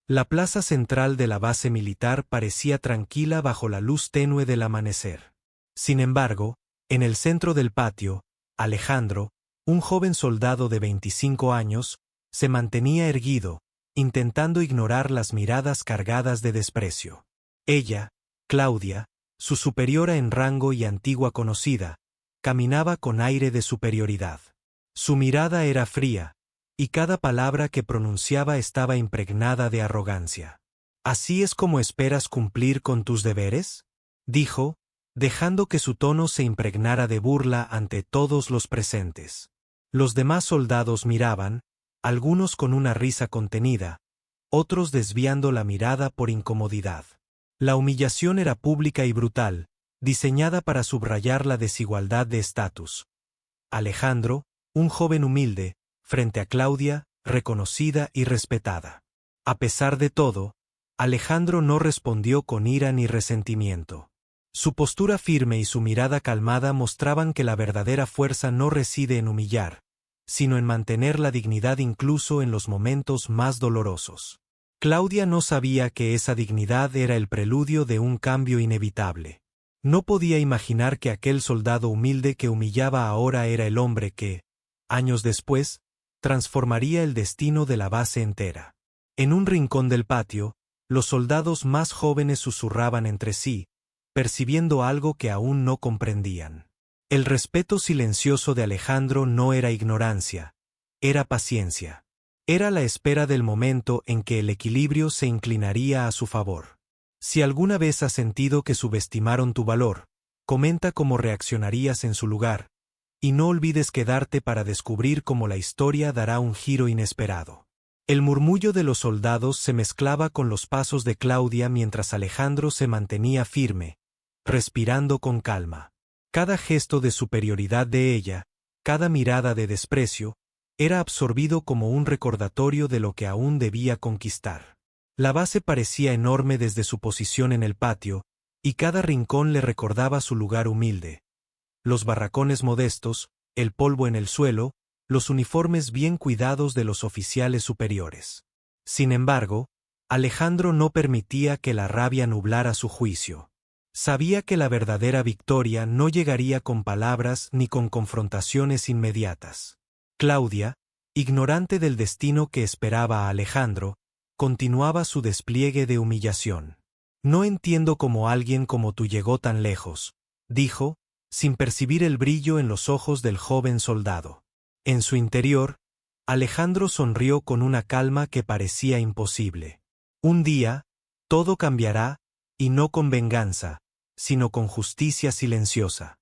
La plaza central de la base militar parecía tranquila bajo la luz tenue del amanecer. Sin embargo, en el centro del patio, Alejandro, un joven soldado de 25 años, se mantenía erguido, intentando ignorar las miradas cargadas de desprecio. Ella, Claudia, su superiora en rango y antigua conocida, caminaba con aire de superioridad. Su mirada era fría, y cada palabra que pronunciaba estaba impregnada de arrogancia. ¿Así es como esperas cumplir con tus deberes?, dijo, dejando que su tono se impregnara de burla ante todos los presentes. Los demás soldados miraban, algunos con una risa contenida, otros desviando la mirada por incomodidad. La humillación era pública y brutal, diseñada para subrayar la desigualdad de estatus. Alejandro, un joven humilde, frente a Claudia, reconocida y respetada. A pesar de todo, Alejandro no respondió con ira ni resentimiento. Su postura firme y su mirada calmada mostraban que la verdadera fuerza no reside en humillar, sino en mantener la dignidad incluso en los momentos más dolorosos. Claudia no sabía que esa dignidad era el preludio de un cambio inevitable. No podía imaginar que aquel soldado humilde que humillaba ahora era el hombre que, años después, transformaría el destino de la base entera. En un rincón del patio, los soldados más jóvenes susurraban entre sí, percibiendo algo que aún no comprendían. El respeto silencioso de Alejandro no era ignorancia, era paciencia. Era la espera del momento en que el equilibrio se inclinaría a su favor. Si alguna vez has sentido que subestimaron tu valor, comenta cómo reaccionarías en su lugar, y no olvides quedarte para descubrir cómo la historia dará un giro inesperado. El murmullo de los soldados se mezclaba con los pasos de Claudia mientras Alejandro se mantenía firme, respirando con calma. Cada gesto de superioridad de ella, cada mirada de desprecio, era absorbido como un recordatorio de lo que aún debía conquistar. La base parecía enorme desde su posición en el patio, y cada rincón le recordaba su lugar humilde. Los barracones modestos, el polvo en el suelo, los uniformes bien cuidados de los oficiales superiores. Sin embargo, Alejandro no permitía que la rabia nublara su juicio. Sabía que la verdadera victoria no llegaría con palabras ni con confrontaciones inmediatas. Claudia, ignorante del destino que esperaba a Alejandro, continuaba su despliegue de humillación. No entiendo cómo alguien como tú llegó tan lejos, dijo, sin percibir el brillo en los ojos del joven soldado. En su interior, Alejandro sonrió con una calma que parecía imposible. Un día, todo cambiará, y no con venganza, sino con justicia silenciosa.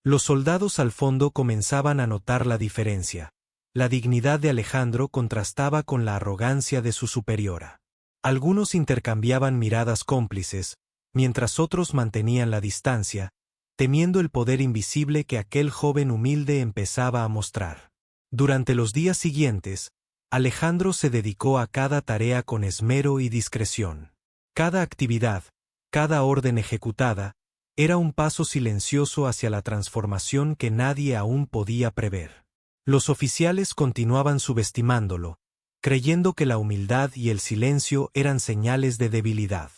Los soldados al fondo comenzaban a notar la diferencia. La dignidad de Alejandro contrastaba con la arrogancia de su superiora. Algunos intercambiaban miradas cómplices, mientras otros mantenían la distancia, temiendo el poder invisible que aquel joven humilde empezaba a mostrar. Durante los días siguientes, Alejandro se dedicó a cada tarea con esmero y discreción. Cada actividad, cada orden ejecutada, era un paso silencioso hacia la transformación que nadie aún podía prever. Los oficiales continuaban subestimándolo, creyendo que la humildad y el silencio eran señales de debilidad.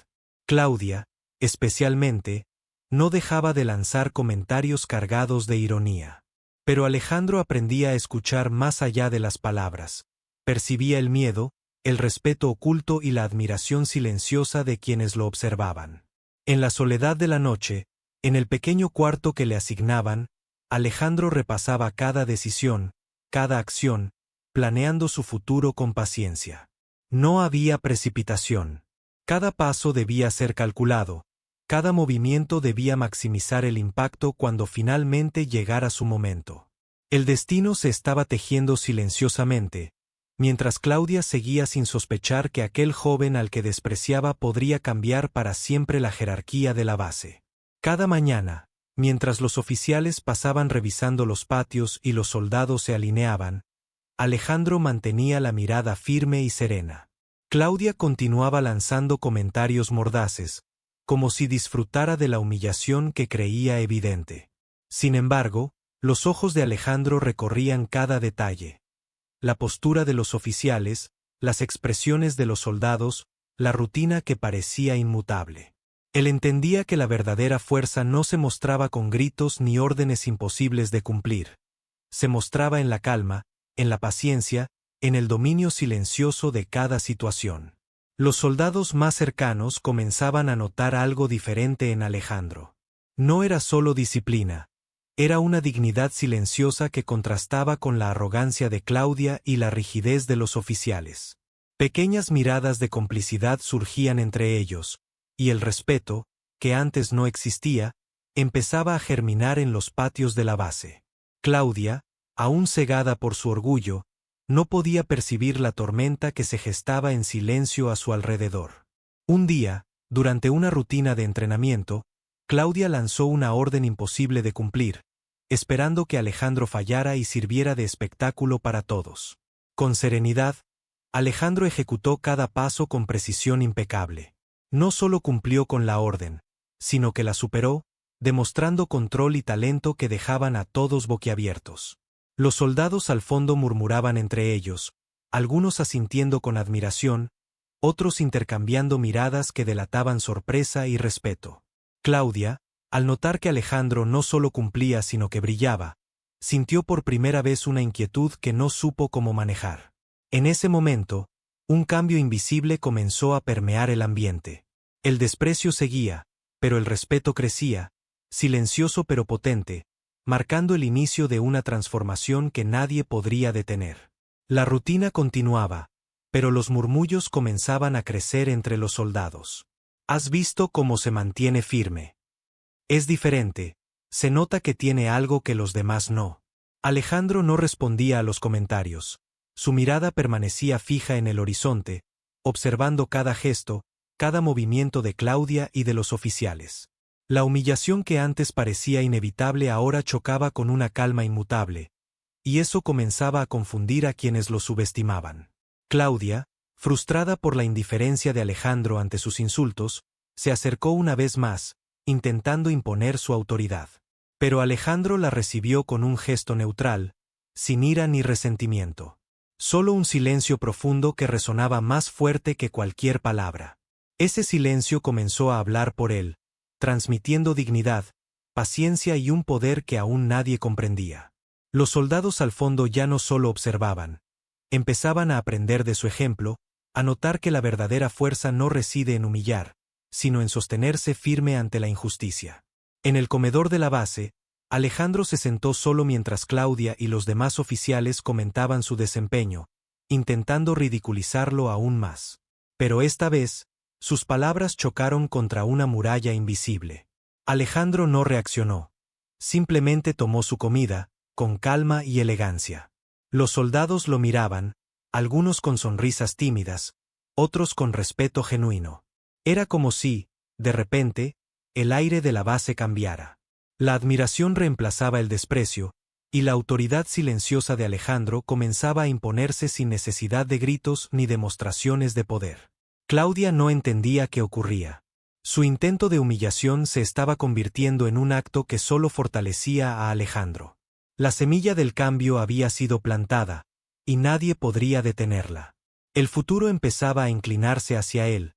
Claudia, especialmente, no dejaba de lanzar comentarios cargados de ironía. Pero Alejandro aprendía a escuchar más allá de las palabras. Percibía el miedo, el respeto oculto y la admiración silenciosa de quienes lo observaban. En la soledad de la noche, en el pequeño cuarto que le asignaban, Alejandro repasaba cada decisión, cada acción, planeando su futuro con paciencia. No había precipitación. Cada paso debía ser calculado, cada movimiento debía maximizar el impacto cuando finalmente llegara su momento. El destino se estaba tejiendo silenciosamente, mientras Claudia seguía sin sospechar que aquel joven al que despreciaba podría cambiar para siempre la jerarquía de la base. Cada mañana, mientras los oficiales pasaban revisando los patios y los soldados se alineaban, Alejandro mantenía la mirada firme y serena. Claudia continuaba lanzando comentarios mordaces, como si disfrutara de la humillación que creía evidente. Sin embargo, los ojos de Alejandro recorrían cada detalle. La postura de los oficiales, las expresiones de los soldados, la rutina que parecía inmutable. Él entendía que la verdadera fuerza no se mostraba con gritos ni órdenes imposibles de cumplir. Se mostraba en la calma, en la paciencia, en el dominio silencioso de cada situación. Los soldados más cercanos comenzaban a notar algo diferente en Alejandro. No era solo disciplina, era una dignidad silenciosa que contrastaba con la arrogancia de Claudia y la rigidez de los oficiales. Pequeñas miradas de complicidad surgían entre ellos, y el respeto, que antes no existía, empezaba a germinar en los patios de la base. Claudia, aún cegada por su orgullo, no podía percibir la tormenta que se gestaba en silencio a su alrededor. Un día, durante una rutina de entrenamiento, Claudia lanzó una orden imposible de cumplir, esperando que Alejandro fallara y sirviera de espectáculo para todos. Con serenidad, Alejandro ejecutó cada paso con precisión impecable. No solo cumplió con la orden, sino que la superó, demostrando control y talento que dejaban a todos boquiabiertos. Los soldados al fondo murmuraban entre ellos, algunos asintiendo con admiración, otros intercambiando miradas que delataban sorpresa y respeto. Claudia, al notar que Alejandro no solo cumplía sino que brillaba, sintió por primera vez una inquietud que no supo cómo manejar. En ese momento, un cambio invisible comenzó a permear el ambiente. El desprecio seguía, pero el respeto crecía, silencioso pero potente, marcando el inicio de una transformación que nadie podría detener. La rutina continuaba, pero los murmullos comenzaban a crecer entre los soldados. ¿Has visto cómo se mantiene firme? Es diferente, se nota que tiene algo que los demás no. Alejandro no respondía a los comentarios. Su mirada permanecía fija en el horizonte, observando cada gesto, cada movimiento de Claudia y de los oficiales. La humillación que antes parecía inevitable ahora chocaba con una calma inmutable, y eso comenzaba a confundir a quienes lo subestimaban. Claudia, frustrada por la indiferencia de Alejandro ante sus insultos, se acercó una vez más, intentando imponer su autoridad. Pero Alejandro la recibió con un gesto neutral, sin ira ni resentimiento. Solo un silencio profundo que resonaba más fuerte que cualquier palabra. Ese silencio comenzó a hablar por él, transmitiendo dignidad, paciencia y un poder que aún nadie comprendía. Los soldados al fondo ya no solo observaban, empezaban a aprender de su ejemplo, a notar que la verdadera fuerza no reside en humillar, sino en sostenerse firme ante la injusticia. En el comedor de la base, Alejandro se sentó solo mientras Claudia y los demás oficiales comentaban su desempeño, intentando ridiculizarlo aún más. Pero esta vez, sus palabras chocaron contra una muralla invisible. Alejandro no reaccionó. Simplemente tomó su comida, con calma y elegancia. Los soldados lo miraban, algunos con sonrisas tímidas, otros con respeto genuino. Era como si, de repente, el aire de la base cambiara. La admiración reemplazaba el desprecio, y la autoridad silenciosa de Alejandro comenzaba a imponerse sin necesidad de gritos ni demostraciones de poder. Claudia no entendía qué ocurría. Su intento de humillación se estaba convirtiendo en un acto que solo fortalecía a Alejandro. La semilla del cambio había sido plantada, y nadie podría detenerla. El futuro empezaba a inclinarse hacia él,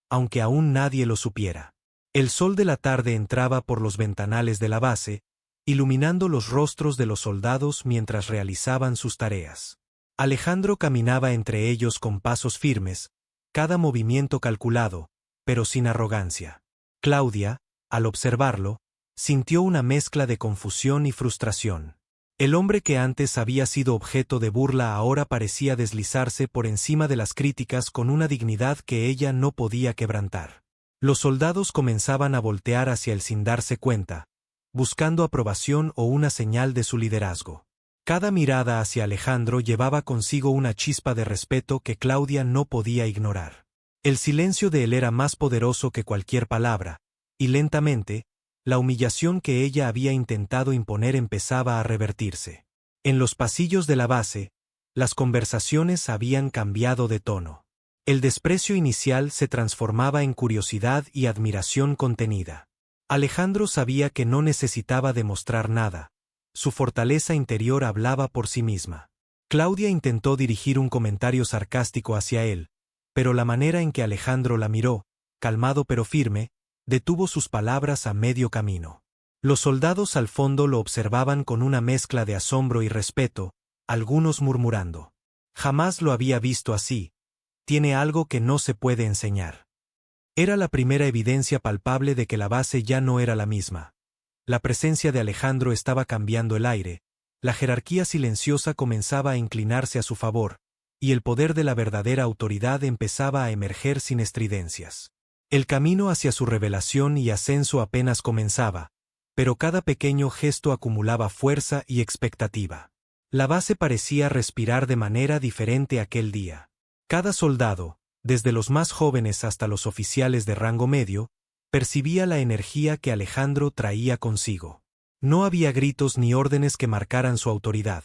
aunque aún nadie lo supiera. El sol de la tarde entraba por los ventanales de la base, iluminando los rostros de los soldados mientras realizaban sus tareas. Alejandro caminaba entre ellos con pasos firmes, cada movimiento calculado, pero sin arrogancia. Claudia, al observarlo, sintió una mezcla de confusión y frustración. El hombre que antes había sido objeto de burla ahora parecía deslizarse por encima de las críticas con una dignidad que ella no podía quebrantar. Los soldados comenzaban a voltear hacia él sin darse cuenta, buscando aprobación o una señal de su liderazgo. Cada mirada hacia Alejandro llevaba consigo una chispa de respeto que Claudia no podía ignorar. El silencio de él era más poderoso que cualquier palabra, y lentamente, la humillación que ella había intentado imponer empezaba a revertirse. En los pasillos de la base, las conversaciones habían cambiado de tono. El desprecio inicial se transformaba en curiosidad y admiración contenida. Alejandro sabía que no necesitaba demostrar nada. Su fortaleza interior hablaba por sí misma. Claudia intentó dirigir un comentario sarcástico hacia él, pero la manera en que Alejandro la miró, calmado pero firme, detuvo sus palabras a medio camino. Los soldados al fondo lo observaban con una mezcla de asombro y respeto, algunos murmurando: «Jamás lo había visto así. Tiene algo que no se puede enseñar». Era la primera evidencia palpable de que la base ya no era la misma. La presencia de Alejandro estaba cambiando el aire, la jerarquía silenciosa comenzaba a inclinarse a su favor, y el poder de la verdadera autoridad empezaba a emerger sin estridencias. El camino hacia su revelación y ascenso apenas comenzaba, pero cada pequeño gesto acumulaba fuerza y expectativa. La base parecía respirar de manera diferente aquel día. Cada soldado, desde los más jóvenes hasta los oficiales de rango medio, percibía la energía que Alejandro traía consigo. No había gritos ni órdenes que marcaran su autoridad.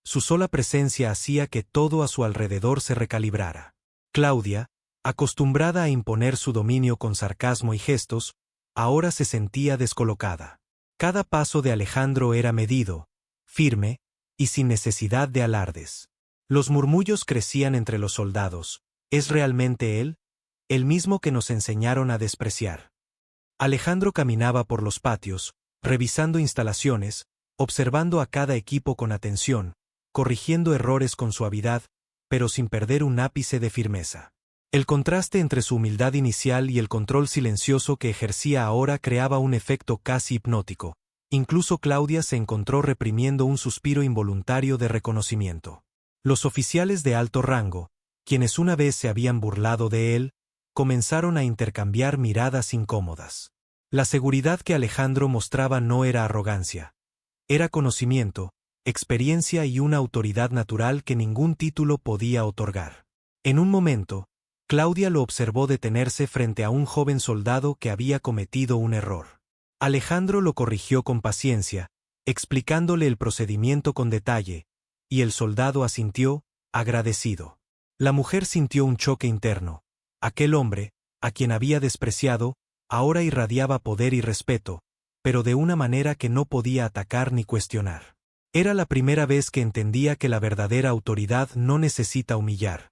Su sola presencia hacía que todo a su alrededor se recalibrara. Claudia, acostumbrada a imponer su dominio con sarcasmo y gestos, ahora se sentía descolocada. Cada paso de Alejandro era medido, firme, y sin necesidad de alardes. Los murmullos crecían entre los soldados. ¿Es realmente él? El mismo que nos enseñaron a despreciar. Alejandro caminaba por los patios, revisando instalaciones, observando a cada equipo con atención, corrigiendo errores con suavidad, pero sin perder un ápice de firmeza. El contraste entre su humildad inicial y el control silencioso que ejercía ahora creaba un efecto casi hipnótico. Incluso Claudia se encontró reprimiendo un suspiro involuntario de reconocimiento. Los oficiales de alto rango, quienes una vez se habían burlado de él, comenzaron a intercambiar miradas incómodas. La seguridad que Alejandro mostraba no era arrogancia. Era conocimiento, experiencia y una autoridad natural que ningún título podía otorgar. En un momento, Claudia lo observó detenerse frente a un joven soldado que había cometido un error. Alejandro lo corrigió con paciencia, explicándole el procedimiento con detalle, y el soldado asintió, agradecido. La mujer sintió un choque interno. Aquel hombre, a quien había despreciado, ahora irradiaba poder y respeto, pero de una manera que no podía atacar ni cuestionar. Era la primera vez que entendía que la verdadera autoridad no necesita humillar.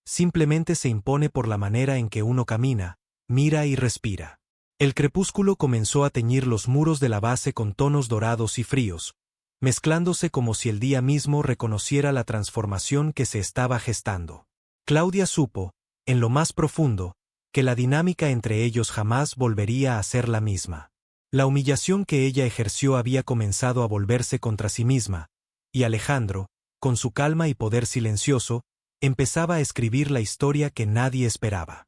Simplemente se impone por la manera en que uno camina, mira y respira. El crepúsculo comenzó a teñir los muros de la base con tonos dorados y fríos, mezclándose como si el día mismo reconociera la transformación que se estaba gestando. Claudia supo, en lo más profundo, que la dinámica entre ellos jamás volvería a ser la misma. La humillación que ella ejerció había comenzado a volverse contra sí misma, y Alejandro, con su calma y poder silencioso, empezaba a escribir la historia que nadie esperaba.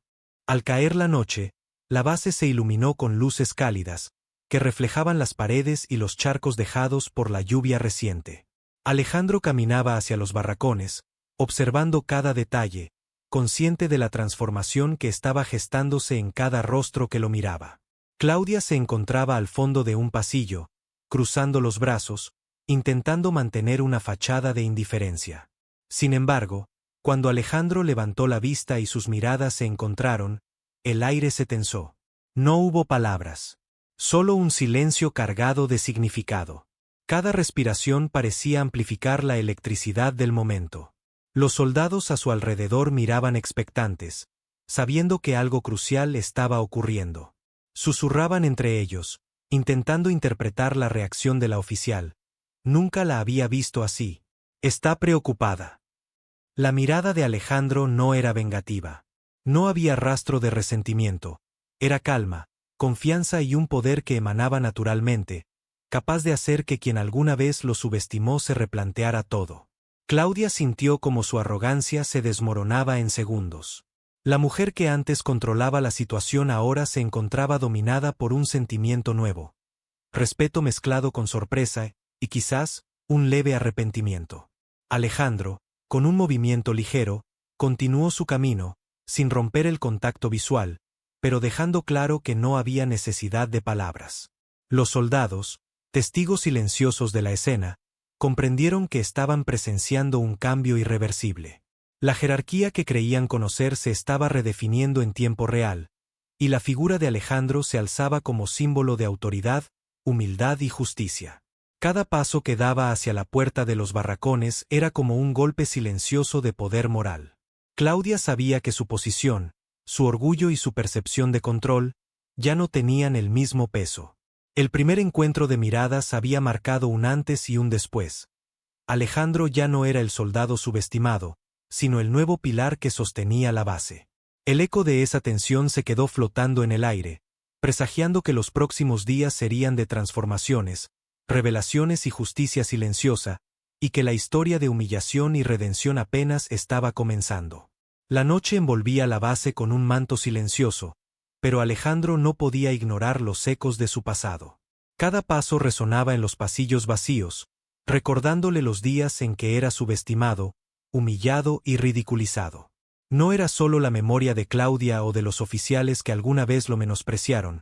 Al caer la noche, la base se iluminó con luces cálidas, que reflejaban las paredes y los charcos dejados por la lluvia reciente. Alejandro caminaba hacia los barracones, observando cada detalle, consciente de la transformación que estaba gestándose en cada rostro que lo miraba. Claudia se encontraba al fondo de un pasillo, cruzando los brazos, intentando mantener una fachada de indiferencia. Sin embargo, cuando Alejandro levantó la vista y sus miradas se encontraron, el aire se tensó. No hubo palabras. Solo un silencio cargado de significado. Cada respiración parecía amplificar la electricidad del momento. Los soldados a su alrededor miraban expectantes, sabiendo que algo crucial estaba ocurriendo. Susurraban entre ellos, intentando interpretar la reacción de la oficial. Nunca la había visto así. Está preocupada. La mirada de Alejandro no era vengativa. No había rastro de resentimiento. Era calma, confianza y un poder que emanaba naturalmente, capaz de hacer que quien alguna vez lo subestimó se replanteara todo. Claudia sintió como su arrogancia se desmoronaba en segundos. La mujer que antes controlaba la situación ahora se encontraba dominada por un sentimiento nuevo. Respeto mezclado con sorpresa, y quizás, un leve arrepentimiento. Alejandro, con un movimiento ligero, continuó su camino, sin romper el contacto visual, pero dejando claro que no había necesidad de palabras. Los soldados, testigos silenciosos de la escena, comprendieron que estaban presenciando un cambio irreversible. La jerarquía que creían conocer se estaba redefiniendo en tiempo real, y la figura de Alejandro se alzaba como símbolo de autoridad, humildad y justicia. Cada paso que daba hacia la puerta de los barracones era como un golpe silencioso de poder moral. Claudia sabía que su posición, su orgullo y su percepción de control ya no tenían el mismo peso. El primer encuentro de miradas había marcado un antes y un después. Alejandro ya no era el soldado subestimado, sino el nuevo pilar que sostenía la base. El eco de esa tensión se quedó flotando en el aire, presagiando que los próximos días serían de transformaciones, revelaciones y justicia silenciosa, y que la historia de humillación y redención apenas estaba comenzando. La noche envolvía la base con un manto silencioso, pero Alejandro no podía ignorar los ecos de su pasado. Cada paso resonaba en los pasillos vacíos, recordándole los días en que era subestimado, humillado y ridiculizado. No era solo la memoria de Claudia o de los oficiales que alguna vez lo menospreciaron,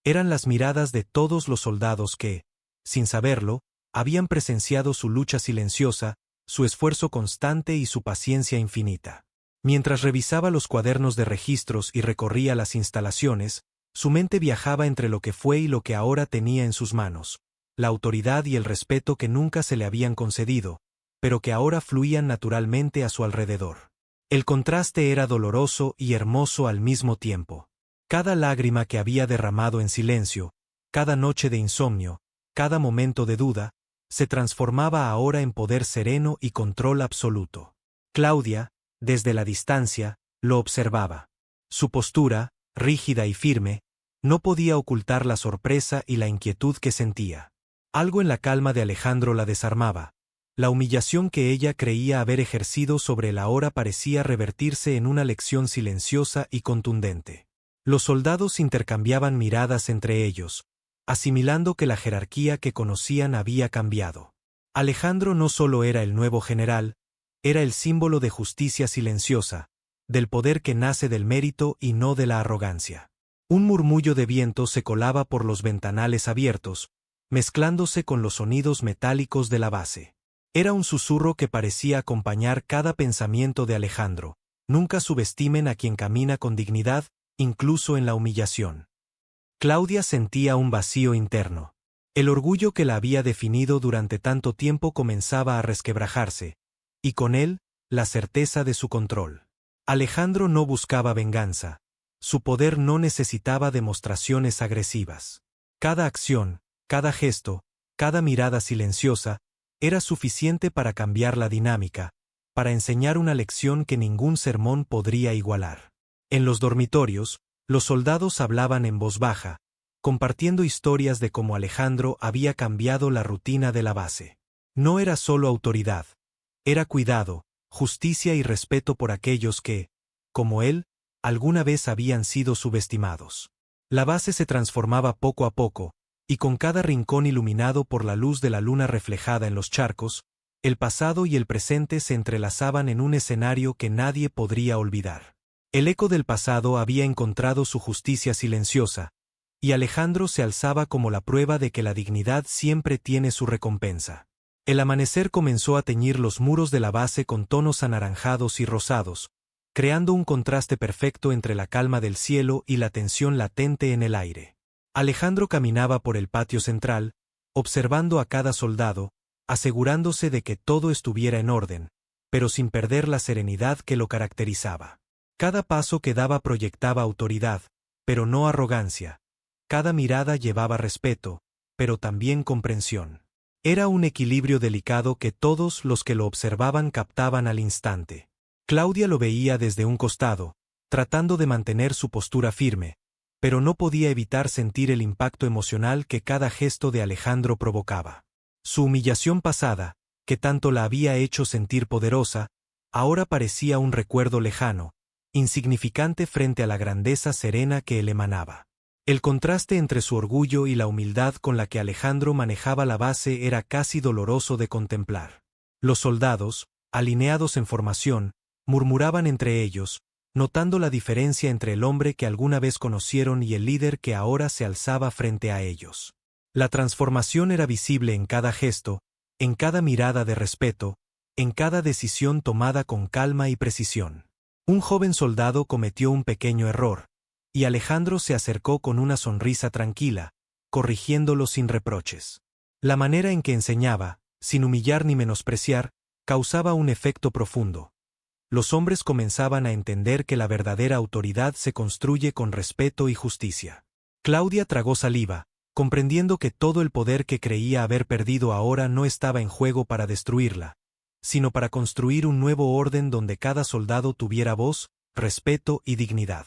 eran las miradas de todos los soldados que, sin saberlo, habían presenciado su lucha silenciosa, su esfuerzo constante y su paciencia infinita. Mientras revisaba los cuadernos de registros y recorría las instalaciones, su mente viajaba entre lo que fue y lo que ahora tenía en sus manos, la autoridad y el respeto que nunca se le habían concedido, pero que ahora fluían naturalmente a su alrededor. El contraste era doloroso y hermoso al mismo tiempo. Cada lágrima que había derramado en silencio, cada noche de insomnio, cada momento de duda, se transformaba ahora en poder sereno y control absoluto. Claudia, desde la distancia, lo observaba. Su postura, rígida y firme, no podía ocultar la sorpresa y la inquietud que sentía. Algo en la calma de Alejandro la desarmaba. La humillación que ella creía haber ejercido sobre él ahora parecía revertirse en una lección silenciosa y contundente. Los soldados intercambiaban miradas entre ellos, asimilando que la jerarquía que conocían había cambiado. Alejandro no solo era el nuevo general, era el símbolo de justicia silenciosa, del poder que nace del mérito y no de la arrogancia. Un murmullo de viento se colaba por los ventanales abiertos, mezclándose con los sonidos metálicos de la base. Era un susurro que parecía acompañar cada pensamiento de Alejandro. Nunca subestimen a quien camina con dignidad, incluso en la humillación. Claudia sentía un vacío interno. El orgullo que la había definido durante tanto tiempo comenzaba a resquebrajarse, y con él, la certeza de su control. Alejandro no buscaba venganza. Su poder no necesitaba demostraciones agresivas. Cada acción, cada gesto, cada mirada silenciosa, era suficiente para cambiar la dinámica, para enseñar una lección que ningún sermón podría igualar. En los dormitorios, los soldados hablaban en voz baja, compartiendo historias de cómo Alejandro había cambiado la rutina de la base. No era solo autoridad, era cuidado, justicia y respeto por aquellos que, como él, alguna vez habían sido subestimados. La base se transformaba poco a poco, y con cada rincón iluminado por la luz de la luna reflejada en los charcos, el pasado y el presente se entrelazaban en un escenario que nadie podría olvidar. El eco del pasado había encontrado su justicia silenciosa, y Alejandro se alzaba como la prueba de que la dignidad siempre tiene su recompensa. El amanecer comenzó a teñir los muros de la base con tonos anaranjados y rosados, creando un contraste perfecto entre la calma del cielo y la tensión latente en el aire. Alejandro caminaba por el patio central, observando a cada soldado, asegurándose de que todo estuviera en orden, pero sin perder la serenidad que lo caracterizaba. Cada paso que daba proyectaba autoridad, pero no arrogancia. Cada mirada llevaba respeto, pero también comprensión. Era un equilibrio delicado que todos los que lo observaban captaban al instante. Claudia lo veía desde un costado, tratando de mantener su postura firme, pero no podía evitar sentir el impacto emocional que cada gesto de Alejandro provocaba. Su humillación pasada, que tanto la había hecho sentir poderosa, ahora parecía un recuerdo lejano, insignificante frente a la grandeza serena que él emanaba. El contraste entre su orgullo y la humildad con la que Alejandro manejaba la base era casi doloroso de contemplar. Los soldados, alineados en formación, murmuraban entre ellos, notando la diferencia entre el hombre que alguna vez conocieron y el líder que ahora se alzaba frente a ellos. La transformación era visible en cada gesto, en cada mirada de respeto, en cada decisión tomada con calma y precisión. Un joven soldado cometió un pequeño error, y Alejandro se acercó con una sonrisa tranquila, corrigiéndolo sin reproches. La manera en que enseñaba, sin humillar ni menospreciar, causaba un efecto profundo. Los hombres comenzaban a entender que la verdadera autoridad se construye con respeto y justicia. Claudia tragó saliva, comprendiendo que todo el poder que creía haber perdido ahora no estaba en juego para destruirla, sino para construir un nuevo orden donde cada soldado tuviera voz, respeto y dignidad.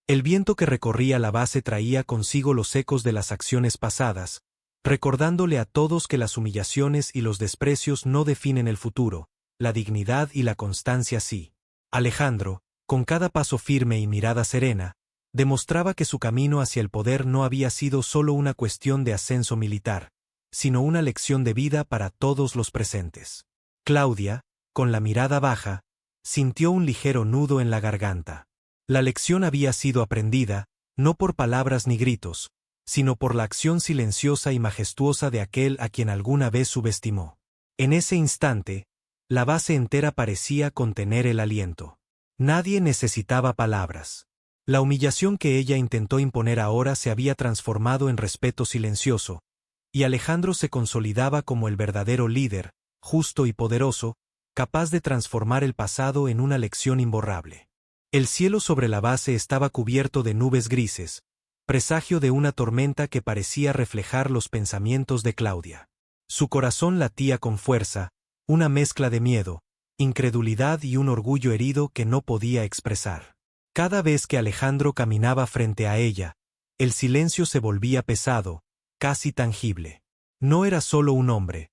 El viento que recorría la base traía consigo los ecos de las acciones pasadas, recordándole a todos que las humillaciones y los desprecios no definen el futuro, la dignidad y la constancia sí. Alejandro, con cada paso firme y mirada serena, demostraba que su camino hacia el poder no había sido solo una cuestión de ascenso militar, sino una lección de vida para todos los presentes. Claudia, con la mirada baja, sintió un ligero nudo en la garganta. La lección había sido aprendida, no por palabras ni gritos, sino por la acción silenciosa y majestuosa de aquel a quien alguna vez subestimó. En ese instante, la base entera parecía contener el aliento. Nadie necesitaba palabras. La humillación que ella intentó imponer ahora se había transformado en respeto silencioso, y Alejandro se consolidaba como el verdadero líder, justo y poderoso, capaz de transformar el pasado en una lección imborrable. El cielo sobre la base estaba cubierto de nubes grises, presagio de una tormenta que parecía reflejar los pensamientos de Claudia. Su corazón latía con fuerza, una mezcla de miedo, incredulidad y un orgullo herido que no podía expresar. Cada vez que Alejandro caminaba frente a ella, el silencio se volvía pesado, casi tangible. No era solo un hombre,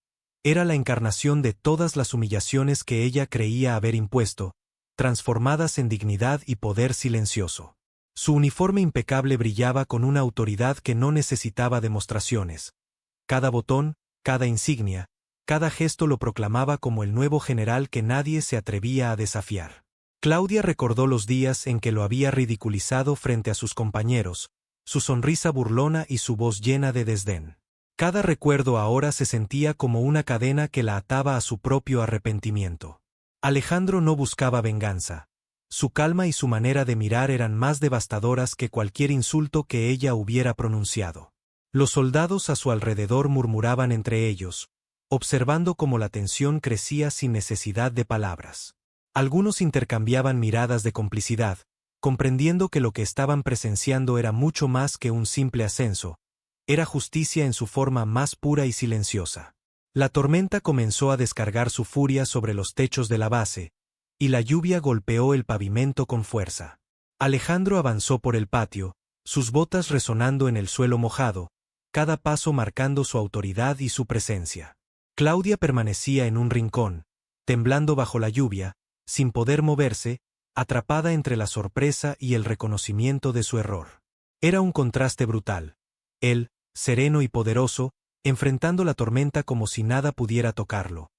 era la encarnación de todas las humillaciones que ella creía haber impuesto, transformadas en dignidad y poder silencioso. Su uniforme impecable brillaba con una autoridad que no necesitaba demostraciones. Cada botón, cada insignia, cada gesto lo proclamaba como el nuevo general que nadie se atrevía a desafiar. Claudia recordó los días en que lo había ridiculizado frente a sus compañeros, su sonrisa burlona y su voz llena de desdén. Cada recuerdo ahora se sentía como una cadena que la ataba a su propio arrepentimiento. Alejandro no buscaba venganza. Su calma y su manera de mirar eran más devastadoras que cualquier insulto que ella hubiera pronunciado. Los soldados a su alrededor murmuraban entre ellos, observando cómo la tensión crecía sin necesidad de palabras. Algunos intercambiaban miradas de complicidad, comprendiendo que lo que estaban presenciando era mucho más que un simple ascenso, era justicia en su forma más pura y silenciosa. La tormenta comenzó a descargar su furia sobre los techos de la base, y la lluvia golpeó el pavimento con fuerza. Alejandro avanzó por el patio, sus botas resonando en el suelo mojado, cada paso marcando su autoridad y su presencia. Claudia permanecía en un rincón, temblando bajo la lluvia, sin poder moverse, atrapada entre la sorpresa y el reconocimiento de su error. Era un contraste brutal. Él, sereno y poderoso, enfrentando la tormenta como si nada pudiera tocarlo.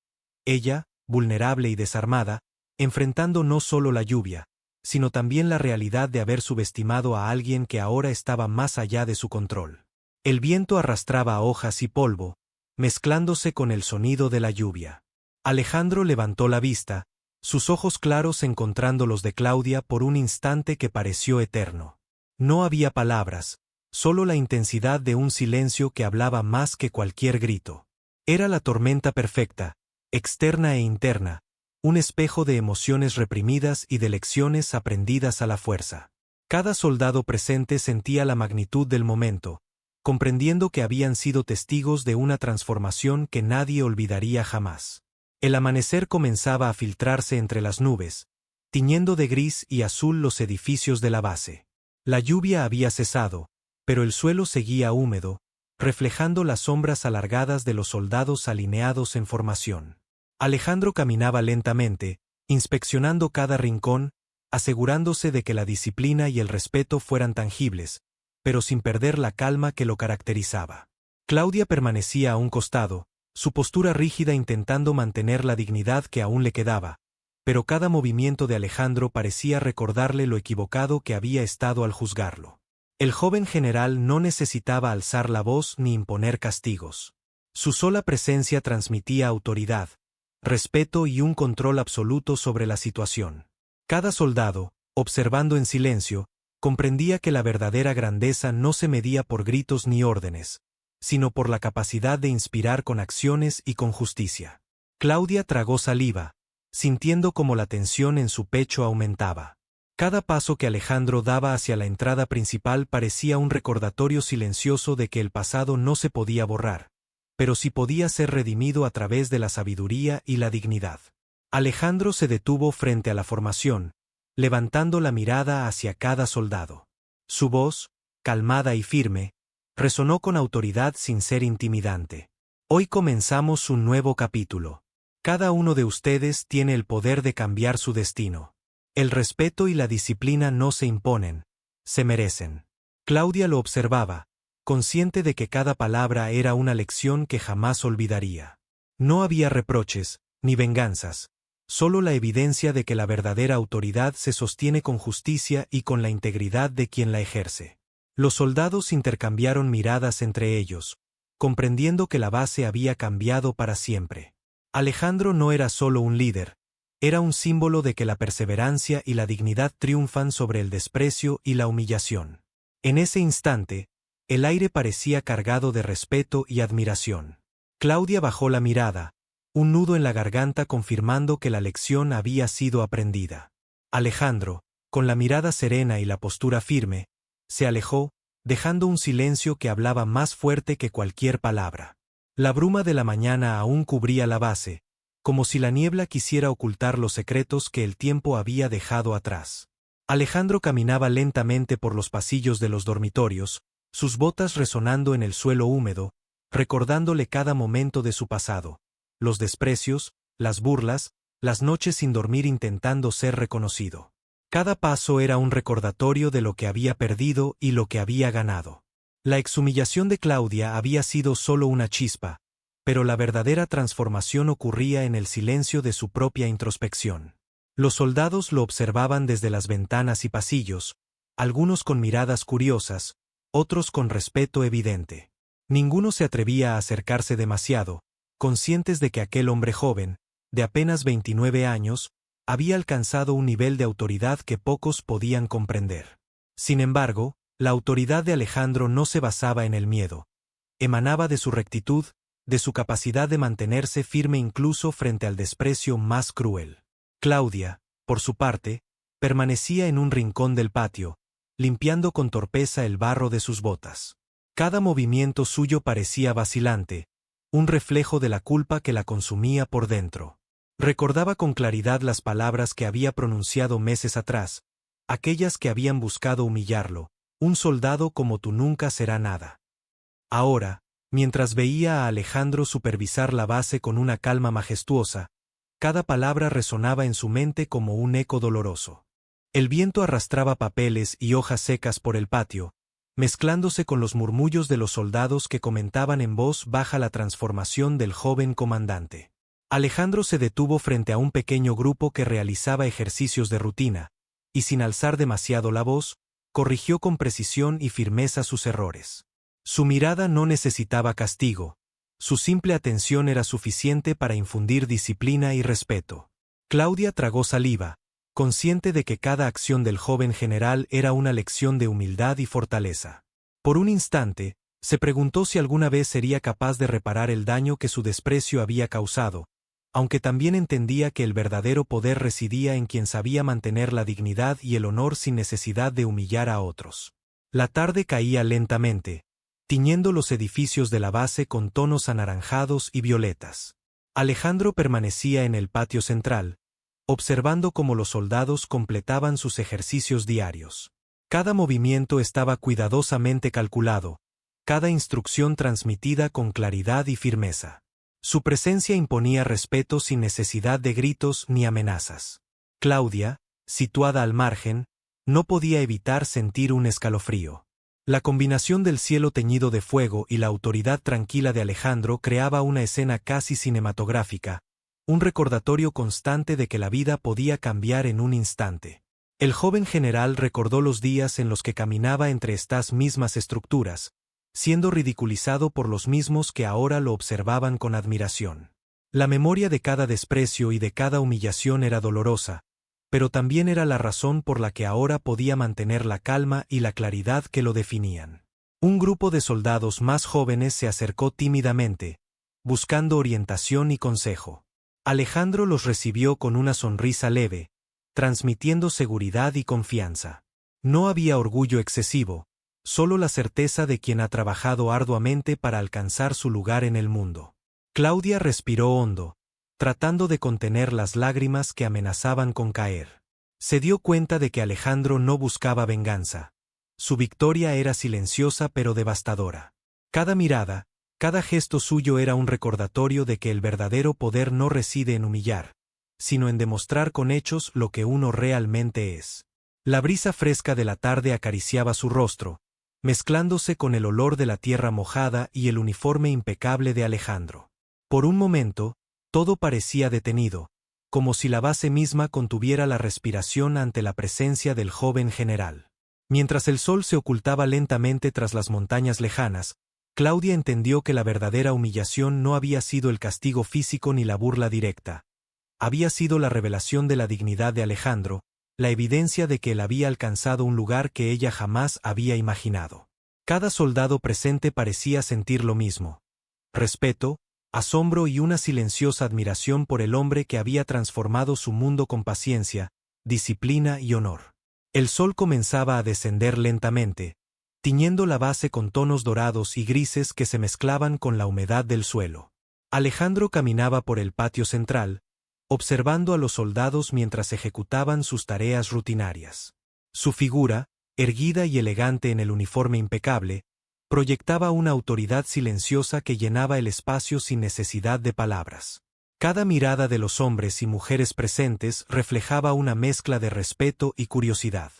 Ella, vulnerable y desarmada, enfrentando no solo la lluvia, sino también la realidad de haber subestimado a alguien que ahora estaba más allá de su control. El viento arrastraba hojas y polvo, mezclándose con el sonido de la lluvia. Alejandro levantó la vista, sus ojos claros encontrando los de Claudia por un instante que pareció eterno. No había palabras, solo la intensidad de un silencio que hablaba más que cualquier grito. Era la tormenta perfecta, externa e interna, un espejo de emociones reprimidas y de lecciones aprendidas a la fuerza. Cada soldado presente sentía la magnitud del momento, comprendiendo que habían sido testigos de una transformación que nadie olvidaría jamás. El amanecer comenzaba a filtrarse entre las nubes, tiñendo de gris y azul los edificios de la base. La lluvia había cesado, pero el suelo seguía húmedo, reflejando las sombras alargadas de los soldados alineados en formación. Alejandro caminaba lentamente, inspeccionando cada rincón, asegurándose de que la disciplina y el respeto fueran tangibles, pero sin perder la calma que lo caracterizaba. Claudia permanecía a un costado, su postura rígida intentando mantener la dignidad que aún le quedaba, pero cada movimiento de Alejandro parecía recordarle lo equivocado que había estado al juzgarlo. El joven general no necesitaba alzar la voz ni imponer castigos. Su sola presencia transmitía autoridad, respeto y un control absoluto sobre la situación. Cada soldado, observando en silencio, comprendía que la verdadera grandeza no se medía por gritos ni órdenes, sino por la capacidad de inspirar con acciones y con justicia. Claudia tragó saliva, sintiendo como la tensión en su pecho aumentaba. Cada paso que Alejandro daba hacia la entrada principal parecía un recordatorio silencioso de que el pasado no se podía borrar, pero sí podía ser redimido a través de la sabiduría y la dignidad. Alejandro se detuvo frente a la formación, levantando la mirada hacia cada soldado. Su voz, calmada y firme, resonó con autoridad sin ser intimidante. Hoy comenzamos un nuevo capítulo. Cada uno de ustedes tiene el poder de cambiar su destino. El respeto y la disciplina no se imponen, se merecen. Claudia lo observaba, consciente de que cada palabra era una lección que jamás olvidaría. No había reproches, ni venganzas, solo la evidencia de que la verdadera autoridad se sostiene con justicia y con la integridad de quien la ejerce. Los soldados intercambiaron miradas entre ellos, comprendiendo que la base había cambiado para siempre. Alejandro no era solo un líder, era un símbolo de que la perseverancia y la dignidad triunfan sobre el desprecio y la humillación. En ese instante, el aire parecía cargado de respeto y admiración. Claudia bajó la mirada, un nudo en la garganta confirmando que la lección había sido aprendida. Alejandro, con la mirada serena y la postura firme, se alejó, dejando un silencio que hablaba más fuerte que cualquier palabra. La bruma de la mañana aún cubría la base, como si la niebla quisiera ocultar los secretos que el tiempo había dejado atrás. Alejandro caminaba lentamente por los pasillos de los dormitorios, sus botas resonando en el suelo húmedo, recordándole cada momento de su pasado, los desprecios, las burlas, las noches sin dormir intentando ser reconocido. Cada paso era un recordatorio de lo que había perdido y lo que había ganado. La exhumillación de Claudia había sido solo una chispa, pero la verdadera transformación ocurría en el silencio de su propia introspección. Los soldados lo observaban desde las ventanas y pasillos, algunos con miradas curiosas, otros con respeto evidente. Ninguno se atrevía a acercarse demasiado, conscientes de que aquel hombre joven, de apenas 29 años, había alcanzado un nivel de autoridad que pocos podían comprender. Sin embargo, la autoridad de Alejandro no se basaba en el miedo. Emanaba de su rectitud, de su capacidad de mantenerse firme incluso frente al desprecio más cruel. Claudia, por su parte, permanecía en un rincón del patio, limpiando con torpeza el barro de sus botas. Cada movimiento suyo parecía vacilante, un reflejo de la culpa que la consumía por dentro. Recordaba con claridad las palabras que había pronunciado meses atrás, aquellas que habían buscado humillarlo: un soldado como tú nunca será nada. Ahora, mientras veía a Alejandro supervisar la base con una calma majestuosa, cada palabra resonaba en su mente como un eco doloroso. El viento arrastraba papeles y hojas secas por el patio, mezclándose con los murmullos de los soldados que comentaban en voz baja la transformación del joven comandante. Alejandro se detuvo frente a un pequeño grupo que realizaba ejercicios de rutina, y sin alzar demasiado la voz, corrigió con precisión y firmeza sus errores. Su mirada no necesitaba castigo, su simple atención era suficiente para infundir disciplina y respeto. Claudia tragó saliva, consciente de que cada acción del joven general era una lección de humildad y fortaleza. Por un instante, se preguntó si alguna vez sería capaz de reparar el daño que su desprecio había causado, aunque también entendía que el verdadero poder residía en quien sabía mantener la dignidad y el honor sin necesidad de humillar a otros. La tarde caía lentamente, tiñendo los edificios de la base con tonos anaranjados y violetas. Alejandro permanecía en el patio central, observando cómo los soldados completaban sus ejercicios diarios. Cada movimiento estaba cuidadosamente calculado, cada instrucción transmitida con claridad y firmeza. Su presencia imponía respeto sin necesidad de gritos ni amenazas. Claudia, situada al margen, no podía evitar sentir un escalofrío. La combinación del cielo teñido de fuego y la autoridad tranquila de Alejandro creaba una escena casi cinematográfica, un recordatorio constante de que la vida podía cambiar en un instante. El joven general recordó los días en los que caminaba entre estas mismas estructuras, siendo ridiculizado por los mismos que ahora lo observaban con admiración. La memoria de cada desprecio y de cada humillación era dolorosa, pero también era la razón por la que ahora podía mantener la calma y la claridad que lo definían. Un grupo de soldados más jóvenes se acercó tímidamente, buscando orientación y consejo. Alejandro los recibió con una sonrisa leve, transmitiendo seguridad y confianza. No había orgullo excesivo, solo la certeza de quien ha trabajado arduamente para alcanzar su lugar en el mundo. Claudia respiró hondo, tratando de contener las lágrimas que amenazaban con caer. Se dio cuenta de que Alejandro no buscaba venganza. Su victoria era silenciosa pero devastadora. Cada mirada, cada gesto suyo era un recordatorio de que el verdadero poder no reside en humillar, sino en demostrar con hechos lo que uno realmente es. La brisa fresca de la tarde acariciaba su rostro, mezclándose con el olor de la tierra mojada y el uniforme impecable de Alejandro. Por un momento, todo parecía detenido, como si la base misma contuviera la respiración ante la presencia del joven general. Mientras el sol se ocultaba lentamente tras las montañas lejanas, Claudia entendió que la verdadera humillación no había sido el castigo físico ni la burla directa. Había sido la revelación de la dignidad de Alejandro, la evidencia de que él había alcanzado un lugar que ella jamás había imaginado. Cada soldado presente parecía sentir lo mismo: respeto, asombro y una silenciosa admiración por el hombre que había transformado su mundo con paciencia, disciplina y honor. El sol comenzaba a descender lentamente, tiñendo la base con tonos dorados y grises que se mezclaban con la humedad del suelo. Alejandro caminaba por el patio central, observando a los soldados mientras ejecutaban sus tareas rutinarias. Su figura, erguida y elegante en el uniforme impecable, proyectaba una autoridad silenciosa que llenaba el espacio sin necesidad de palabras. Cada mirada de los hombres y mujeres presentes reflejaba una mezcla de respeto y curiosidad.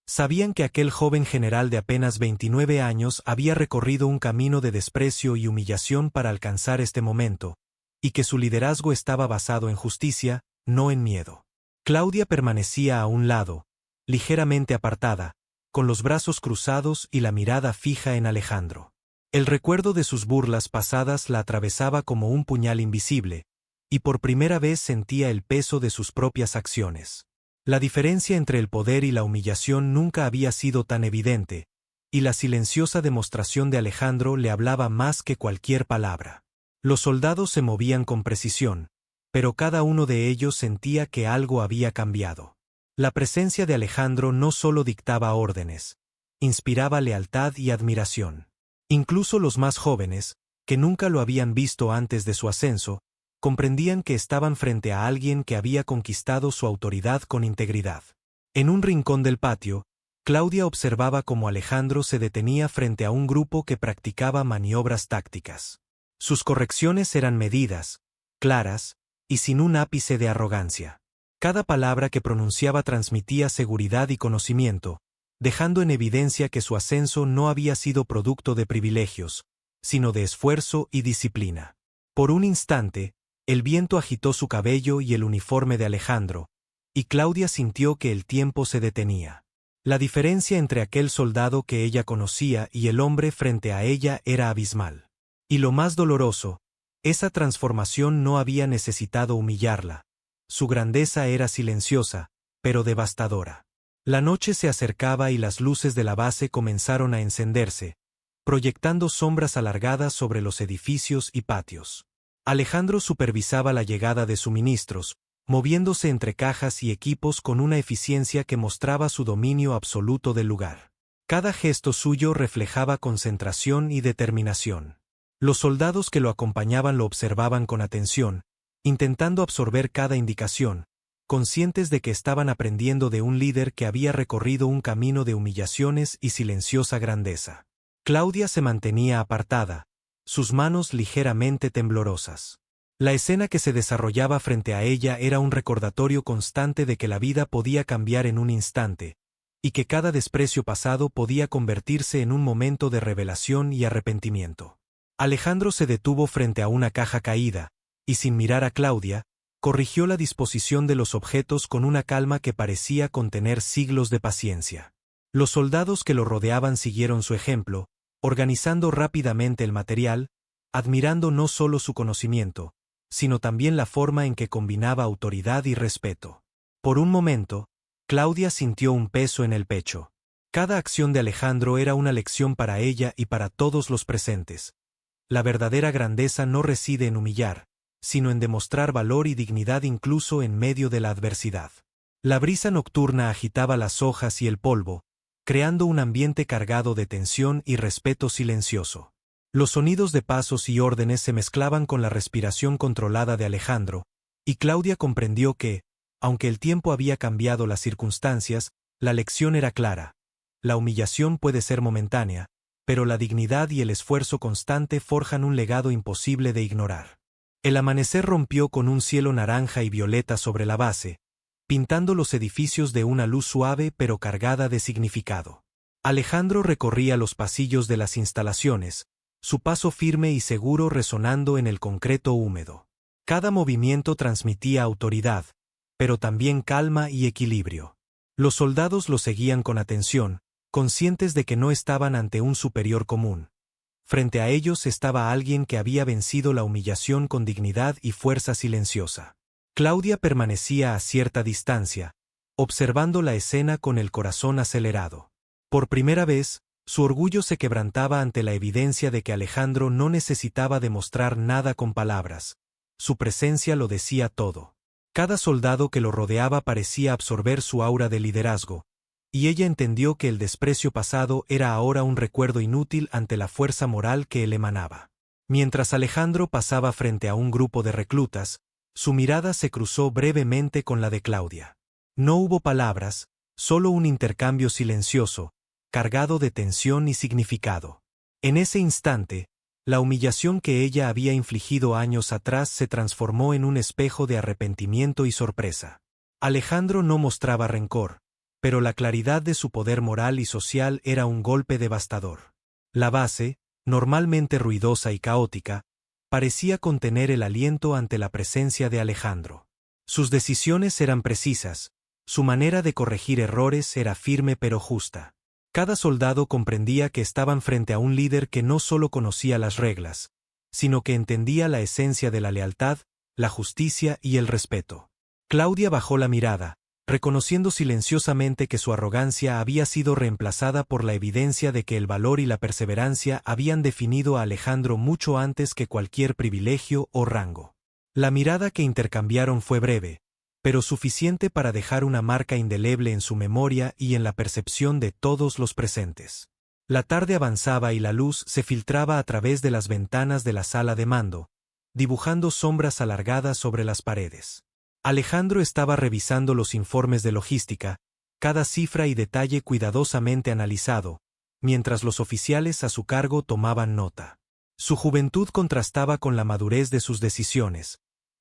Sabían que aquel joven general de apenas 29 años había recorrido un camino de desprecio y humillación para alcanzar este momento, y que su liderazgo estaba basado en justicia, no en miedo. Claudia permanecía a un lado, ligeramente apartada, con los brazos cruzados y la mirada fija en Alejandro. El recuerdo de sus burlas pasadas la atravesaba como un puñal invisible, y por primera vez sentía el peso de sus propias acciones. La diferencia entre el poder y la humillación nunca había sido tan evidente, y la silenciosa demostración de Alejandro le hablaba más que cualquier palabra. Los soldados se movían con precisión, pero cada uno de ellos sentía que algo había cambiado. La presencia de Alejandro no solo dictaba órdenes, inspiraba lealtad y admiración. Incluso los más jóvenes, que nunca lo habían visto antes de su ascenso, comprendían que estaban frente a alguien que había conquistado su autoridad con integridad. En un rincón del patio, Claudia observaba cómo Alejandro se detenía frente a un grupo que practicaba maniobras tácticas. Sus correcciones eran medidas, claras, y sin un ápice de arrogancia. Cada palabra que pronunciaba transmitía seguridad y conocimiento, dejando en evidencia que su ascenso no había sido producto de privilegios, sino de esfuerzo y disciplina. Por un instante, el viento agitó su cabello y el uniforme de Alejandro, y Claudia sintió que el tiempo se detenía. La diferencia entre aquel soldado que ella conocía y el hombre frente a ella era abismal. Y lo más doloroso, esa transformación no había necesitado humillarla. Su grandeza era silenciosa, pero devastadora. La noche se acercaba y las luces de la base comenzaron a encenderse, proyectando sombras alargadas sobre los edificios y patios. Alejandro supervisaba la llegada de suministros, moviéndose entre cajas y equipos con una eficiencia que mostraba su dominio absoluto del lugar. Cada gesto suyo reflejaba concentración y determinación. Los soldados que lo acompañaban lo observaban con atención, intentando absorber cada indicación, conscientes de que estaban aprendiendo de un líder que había recorrido un camino de humillaciones y silenciosa grandeza. Claudia se mantenía apartada, sus manos ligeramente temblorosas. La escena que se desarrollaba frente a ella era un recordatorio constante de que la vida podía cambiar en un instante, y que cada desprecio pasado podía convertirse en un momento de revelación y arrepentimiento. Alejandro se detuvo frente a una caja caída, y sin mirar a Claudia, corrigió la disposición de los objetos con una calma que parecía contener siglos de paciencia. Los soldados que lo rodeaban siguieron su ejemplo, organizando rápidamente el material, admirando no solo su conocimiento, sino también la forma en que combinaba autoridad y respeto. Por un momento, Claudia sintió un peso en el pecho. Cada acción de Alejandro era una lección para ella y para todos los presentes. La verdadera grandeza no reside en humillar, sino en demostrar valor y dignidad incluso en medio de la adversidad. La brisa nocturna agitaba las hojas y el polvo, creando un ambiente cargado de tensión y respeto silencioso. Los sonidos de pasos y órdenes se mezclaban con la respiración controlada de Alejandro, y Claudia comprendió que, aunque el tiempo había cambiado las circunstancias, la lección era clara. La humillación puede ser momentánea, pero la dignidad y el esfuerzo constante forjan un legado imposible de ignorar. El amanecer rompió con un cielo naranja y violeta sobre la base, pintando los edificios de una luz suave pero cargada de significado. Alejandro recorría los pasillos de las instalaciones, su paso firme y seguro resonando en el concreto húmedo. Cada movimiento transmitía autoridad, pero también calma y equilibrio. Los soldados lo seguían con atención, conscientes de que no estaban ante un superior común. Frente a ellos estaba alguien que había vencido la humillación con dignidad y fuerza silenciosa. Claudia permanecía a cierta distancia, observando la escena con el corazón acelerado. Por primera vez, su orgullo se quebrantaba ante la evidencia de que Alejandro no necesitaba demostrar nada con palabras. Su presencia lo decía todo. Cada soldado que lo rodeaba parecía absorber su aura de liderazgo, y ella entendió que el desprecio pasado era ahora un recuerdo inútil ante la fuerza moral que él emanaba. Mientras Alejandro pasaba frente a un grupo de reclutas, su mirada se cruzó brevemente con la de Claudia. No hubo palabras, solo un intercambio silencioso, cargado de tensión y significado. En ese instante, la humillación que ella había infligido años atrás se transformó en un espejo de arrepentimiento y sorpresa. Alejandro no mostraba rencor, pero la claridad de su poder moral y social era un golpe devastador. La base, normalmente ruidosa y caótica, parecía contener el aliento ante la presencia de Alejandro. Sus decisiones eran precisas, su manera de corregir errores era firme pero justa. Cada soldado comprendía que estaban frente a un líder que no solo conocía las reglas, sino que entendía la esencia de la lealtad, la justicia y el respeto. Claudia bajó la mirada, reconociendo silenciosamente que su arrogancia había sido reemplazada por la evidencia de que el valor y la perseverancia habían definido a Alejandro mucho antes que cualquier privilegio o rango. La mirada que intercambiaron fue breve, pero suficiente para dejar una marca indeleble en su memoria y en la percepción de todos los presentes. La tarde avanzaba y la luz se filtraba a través de las ventanas de la sala de mando, dibujando sombras alargadas sobre las paredes. Alejandro estaba revisando los informes de logística, cada cifra y detalle cuidadosamente analizado, mientras los oficiales a su cargo tomaban nota. Su juventud contrastaba con la madurez de sus decisiones.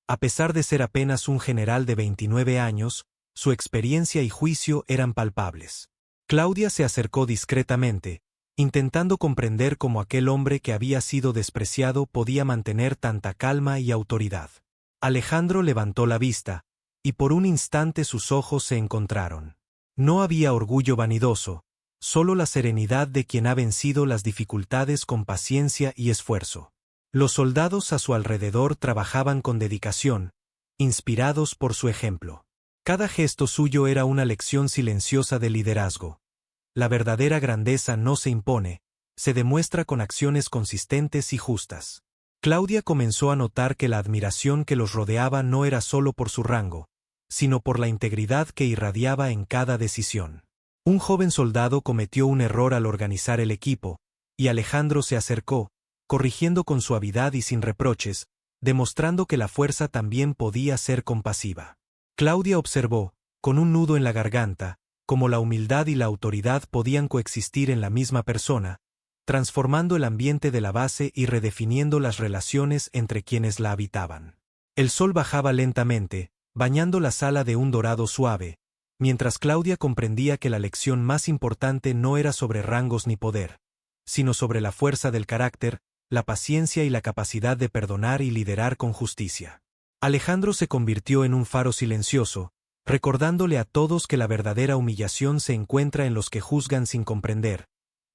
A pesar de ser apenas un general de 29 años, su experiencia y juicio eran palpables. Claudia se acercó discretamente, intentando comprender cómo aquel hombre que había sido despreciado podía mantener tanta calma y autoridad. Alejandro levantó la vista, y por un instante sus ojos se encontraron. No había orgullo vanidoso, solo la serenidad de quien ha vencido las dificultades con paciencia y esfuerzo. Los soldados a su alrededor trabajaban con dedicación, inspirados por su ejemplo. Cada gesto suyo era una lección silenciosa de liderazgo. La verdadera grandeza no se impone, se demuestra con acciones consistentes y justas. Claudia comenzó a notar que la admiración que los rodeaba no era solo por su rango, sino por la integridad que irradiaba en cada decisión. Un joven soldado cometió un error al organizar el equipo, y Alejandro se acercó, corrigiendo con suavidad y sin reproches, demostrando que la fuerza también podía ser compasiva. Claudia observó, con un nudo en la garganta, cómo la humildad y la autoridad podían coexistir en la misma persona, transformando el ambiente de la base y redefiniendo las relaciones entre quienes la habitaban. El sol bajaba lentamente, bañando la sala de un dorado suave, mientras Claudia comprendía que la lección más importante no era sobre rangos ni poder, sino sobre la fuerza del carácter, la paciencia y la capacidad de perdonar y liderar con justicia. Alejandro se convirtió en un faro silencioso, recordándole a todos que la verdadera humillación se encuentra en los que juzgan sin comprender,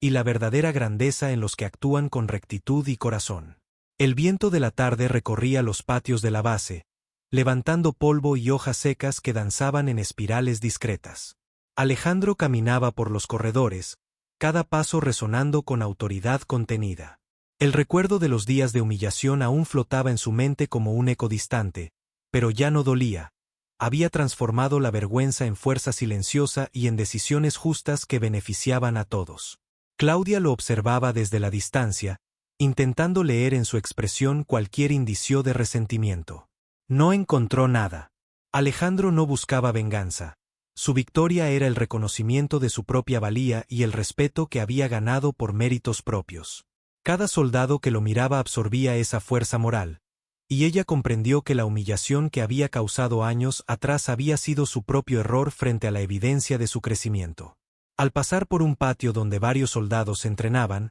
y la verdadera grandeza en los que actúan con rectitud y corazón. El viento de la tarde recorría los patios de la base, levantando polvo y hojas secas que danzaban en espirales discretas. Alejandro caminaba por los corredores, cada paso resonando con autoridad contenida. El recuerdo de los días de humillación aún flotaba en su mente como un eco distante, pero ya no dolía. Había transformado la vergüenza en fuerza silenciosa y en decisiones justas que beneficiaban a todos. Claudia lo observaba desde la distancia, intentando leer en su expresión cualquier indicio de resentimiento. No encontró nada. Alejandro no buscaba venganza. Su victoria era el reconocimiento de su propia valía y el respeto que había ganado por méritos propios. Cada soldado que lo miraba absorbía esa fuerza moral, y ella comprendió que la humillación que había causado años atrás había sido su propio error frente a la evidencia de su crecimiento. Al pasar por un patio donde varios soldados se entrenaban,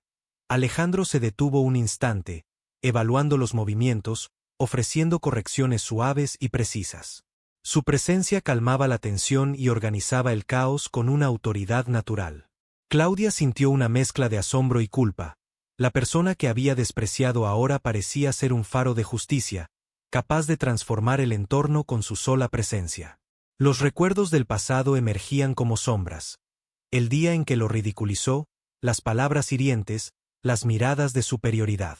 Alejandro se detuvo un instante, evaluando los movimientos, ofreciendo correcciones suaves y precisas. Su presencia calmaba la tensión y organizaba el caos con una autoridad natural. Claudia sintió una mezcla de asombro y culpa. La persona que había despreciado ahora parecía ser un faro de justicia, capaz de transformar el entorno con su sola presencia. Los recuerdos del pasado emergían como sombras. El día en que lo ridiculizó, las palabras hirientes, las miradas de superioridad.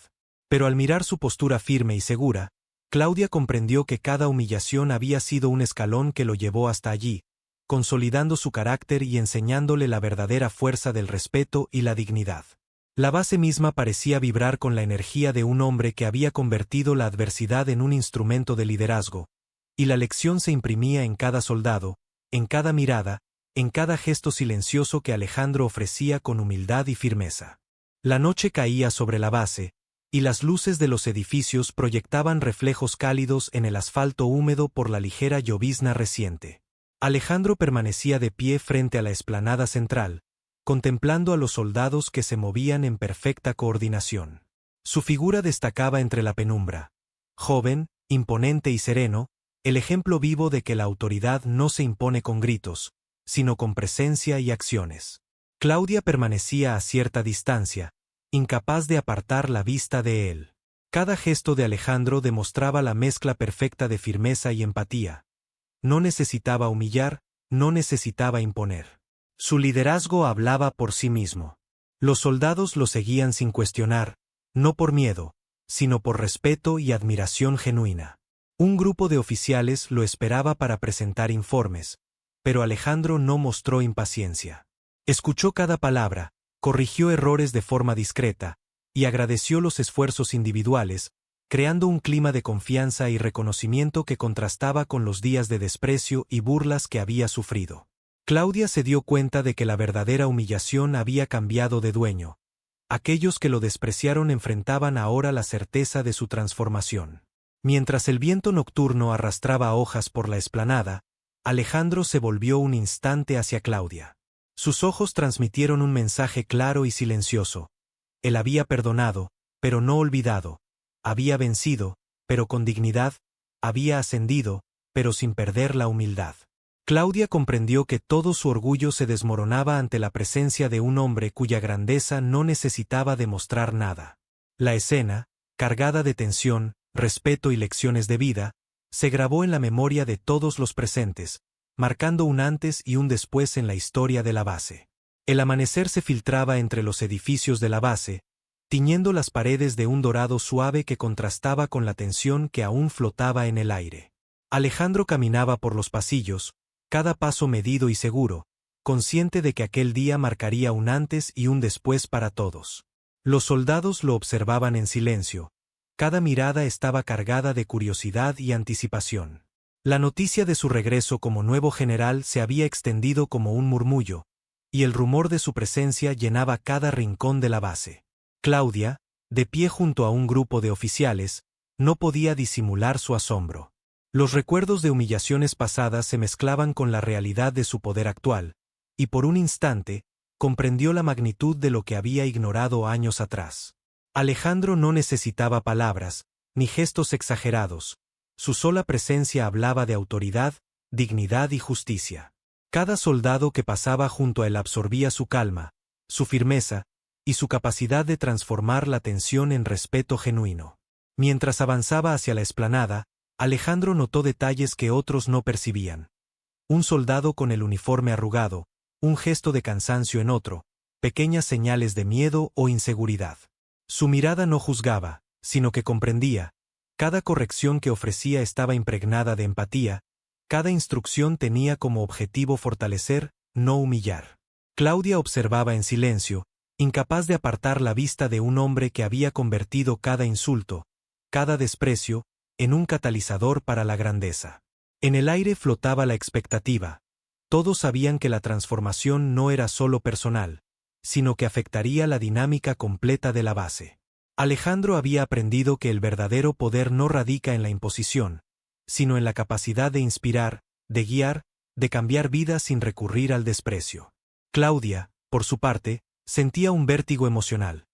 Pero al mirar su postura firme y segura, Claudia comprendió que cada humillación había sido un escalón que lo llevó hasta allí, consolidando su carácter y enseñándole la verdadera fuerza del respeto y la dignidad. La base misma parecía vibrar con la energía de un hombre que había convertido la adversidad en un instrumento de liderazgo, y la lección se imprimía en cada soldado, en cada mirada, en cada gesto silencioso que Alejandro ofrecía con humildad y firmeza. La noche caía sobre la base, y las luces de los edificios proyectaban reflejos cálidos en el asfalto húmedo por la ligera llovizna reciente. Alejandro permanecía de pie frente a la explanada central, contemplando a los soldados que se movían en perfecta coordinación. Su figura destacaba entre la penumbra. Joven, imponente y sereno, el ejemplo vivo de que la autoridad no se impone con gritos, sino con presencia y acciones. Claudia permanecía a cierta distancia, incapaz de apartar la vista de él. Cada gesto de Alejandro demostraba la mezcla perfecta de firmeza y empatía. No necesitaba humillar, no necesitaba imponer. Su liderazgo hablaba por sí mismo. Los soldados lo seguían sin cuestionar, no por miedo, sino por respeto y admiración genuina. Un grupo de oficiales lo esperaba para presentar informes, pero Alejandro no mostró impaciencia. Escuchó cada palabra, corrigió errores de forma discreta, y agradeció los esfuerzos individuales, creando un clima de confianza y reconocimiento que contrastaba con los días de desprecio y burlas que había sufrido. Claudia se dio cuenta de que la verdadera humillación había cambiado de dueño. Aquellos que lo despreciaron enfrentaban ahora la certeza de su transformación. Mientras el viento nocturno arrastraba hojas por la explanada, Alejandro se volvió un instante hacia Claudia. Sus ojos transmitieron un mensaje claro y silencioso. Él había perdonado, pero no olvidado. Había vencido, pero con dignidad. Había ascendido, pero sin perder la humildad. Claudia comprendió que todo su orgullo se desmoronaba ante la presencia de un hombre cuya grandeza no necesitaba demostrar nada. La escena, cargada de tensión, respeto y lecciones de vida, se grabó en la memoria de todos los presentes, marcando un antes y un después en la historia de la base. El amanecer se filtraba entre los edificios de la base, tiñendo las paredes de un dorado suave que contrastaba con la tensión que aún flotaba en el aire. Alejandro caminaba por los pasillos, cada paso medido y seguro, consciente de que aquel día marcaría un antes y un después para todos. Los soldados lo observaban en silencio. Cada mirada estaba cargada de curiosidad y anticipación. La noticia de su regreso como nuevo general se había extendido como un murmullo, y el rumor de su presencia llenaba cada rincón de la base. Claudia, de pie junto a un grupo de oficiales, no podía disimular su asombro. Los recuerdos de humillaciones pasadas se mezclaban con la realidad de su poder actual, y por un instante, comprendió la magnitud de lo que había ignorado años atrás. Alejandro no necesitaba palabras, ni gestos exagerados. Su sola presencia hablaba de autoridad, dignidad y justicia. Cada soldado que pasaba junto a él absorbía su calma, su firmeza, y su capacidad de transformar la tensión en respeto genuino. Mientras avanzaba hacia la explanada, Alejandro notó detalles que otros no percibían. Un soldado con el uniforme arrugado, un gesto de cansancio en otro, pequeñas señales de miedo o inseguridad. Su mirada no juzgaba, sino que comprendía. Cada corrección que ofrecía estaba impregnada de empatía, cada instrucción tenía como objetivo fortalecer, no humillar. Claudia observaba en silencio, incapaz de apartar la vista de un hombre que había convertido cada insulto, cada desprecio, en un catalizador para la grandeza. En el aire flotaba la expectativa. Todos sabían que la transformación no era solo personal, sino que afectaría la dinámica completa de la base. Alejandro había aprendido que el verdadero poder no radica en la imposición, sino en la capacidad de inspirar, de guiar, de cambiar vidas sin recurrir al desprecio. Claudia, por su parte, sentía un vértigo emocional.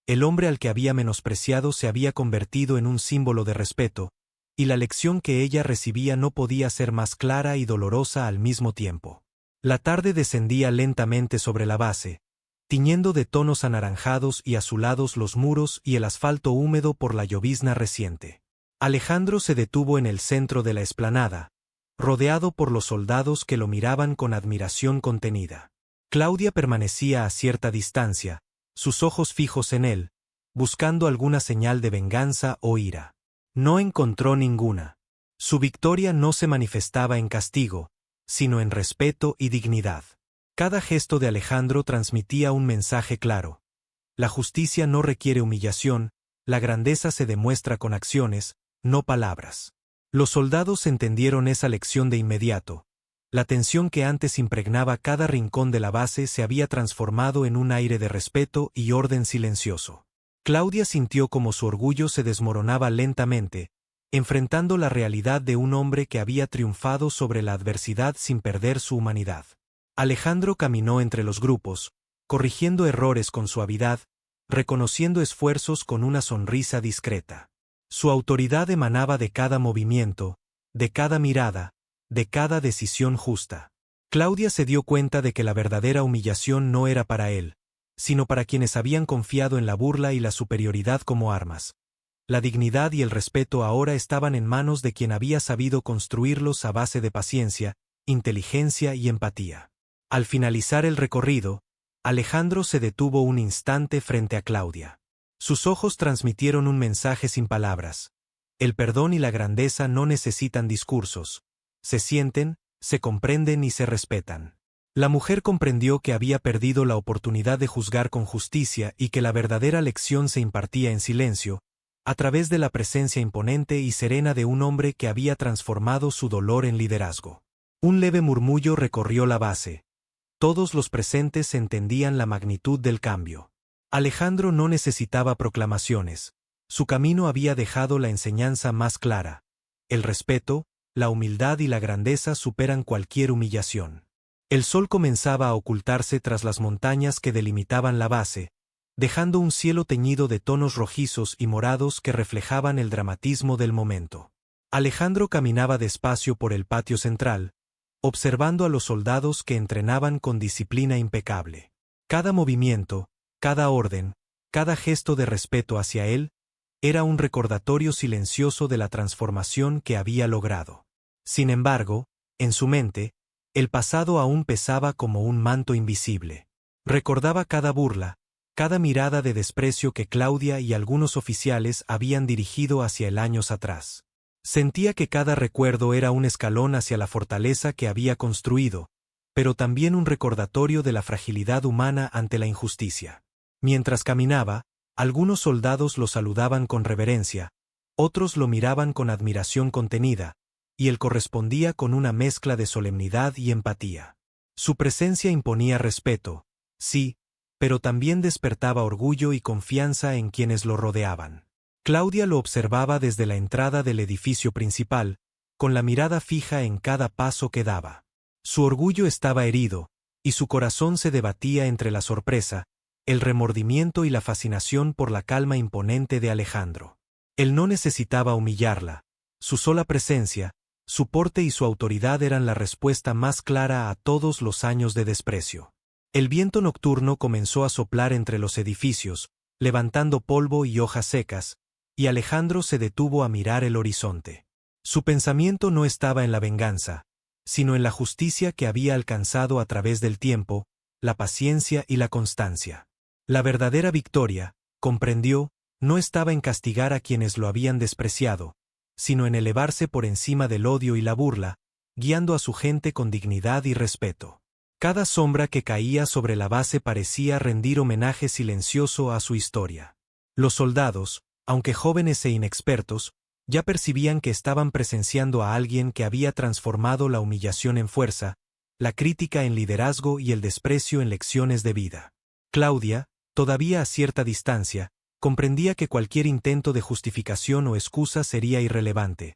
El hombre al que había menospreciado se había convertido en un símbolo de respeto, y la lección que ella recibía no podía ser más clara y dolorosa al mismo tiempo. La tarde descendía lentamente sobre la base, tiñendo de tonos anaranjados y azulados los muros y el asfalto húmedo por la llovizna reciente. Alejandro se detuvo en el centro de la explanada, rodeado por los soldados que lo miraban con admiración contenida. Claudia permanecía a cierta distancia, sus ojos fijos en él, buscando alguna señal de venganza o ira. No encontró ninguna. Su victoria no se manifestaba en castigo, sino en respeto y dignidad. Cada gesto de Alejandro transmitía un mensaje claro. La justicia no requiere humillación, la grandeza se demuestra con acciones, no palabras. Los soldados entendieron esa lección de inmediato. La tensión que antes impregnaba cada rincón de la base se había transformado en un aire de respeto y orden silencioso. Claudia sintió como su orgullo se desmoronaba lentamente, enfrentando la realidad de un hombre que había triunfado sobre la adversidad sin perder su humanidad. Alejandro caminó entre los grupos, corrigiendo errores con suavidad, reconociendo esfuerzos con una sonrisa discreta. Su autoridad emanaba de cada movimiento, de cada mirada, de cada decisión justa. Claudia se dio cuenta de que la verdadera humillación no era para él, sino para quienes habían confiado en la burla y la superioridad como armas. La dignidad y el respeto ahora estaban en manos de quien había sabido construirlos a base de paciencia, inteligencia y empatía. Al finalizar el recorrido, Alejandro se detuvo un instante frente a Claudia. Sus ojos transmitieron un mensaje sin palabras. El perdón y la grandeza no necesitan discursos. Se sienten, se comprenden y se respetan. La mujer comprendió que había perdido la oportunidad de juzgar con justicia y que la verdadera lección se impartía en silencio, a través de la presencia imponente y serena de un hombre que había transformado su dolor en liderazgo. Un leve murmullo recorrió la base. Todos los presentes entendían la magnitud del cambio. Alejandro no necesitaba proclamaciones. Su camino había dejado la enseñanza más clara. El respeto, la humildad y la grandeza superan cualquier humillación. El sol comenzaba a ocultarse tras las montañas que delimitaban la base, dejando un cielo teñido de tonos rojizos y morados que reflejaban el dramatismo del momento. Alejandro caminaba despacio por el patio central, observando a los soldados que entrenaban con disciplina impecable. Cada movimiento, cada orden, cada gesto de respeto hacia él, era un recordatorio silencioso de la transformación que había logrado. Sin embargo, en su mente, el pasado aún pesaba como un manto invisible. Recordaba cada burla, cada mirada de desprecio que Claudia y algunos oficiales habían dirigido hacia él años atrás. Sentía que cada recuerdo era un escalón hacia la fortaleza que había construido, pero también un recordatorio de la fragilidad humana ante la injusticia. Mientras caminaba, algunos soldados lo saludaban con reverencia, otros lo miraban con admiración contenida, y él correspondía con una mezcla de solemnidad y empatía. Su presencia imponía respeto, sí, pero también despertaba orgullo y confianza en quienes lo rodeaban. Claudia lo observaba desde la entrada del edificio principal, con la mirada fija en cada paso que daba. Su orgullo estaba herido, y su corazón se debatía entre la sorpresa, el remordimiento y la fascinación por la calma imponente de Alejandro. Él no necesitaba humillarla. Su sola presencia, su porte y su autoridad eran la respuesta más clara a todos los años de desprecio. El viento nocturno comenzó a soplar entre los edificios, levantando polvo y hojas secas, y Alejandro se detuvo a mirar el horizonte. Su pensamiento no estaba en la venganza, sino en la justicia que había alcanzado a través del tiempo, la paciencia y la constancia. La verdadera victoria, comprendió, no estaba en castigar a quienes lo habían despreciado, sino en elevarse por encima del odio y la burla, guiando a su gente con dignidad y respeto. Cada sombra que caía sobre la base parecía rendir homenaje silencioso a su historia. Los soldados, aunque jóvenes e inexpertos, ya percibían que estaban presenciando a alguien que había transformado la humillación en fuerza, la crítica en liderazgo y el desprecio en lecciones de vida. Claudia, todavía a cierta distancia, comprendía que cualquier intento de justificación o excusa sería irrelevante.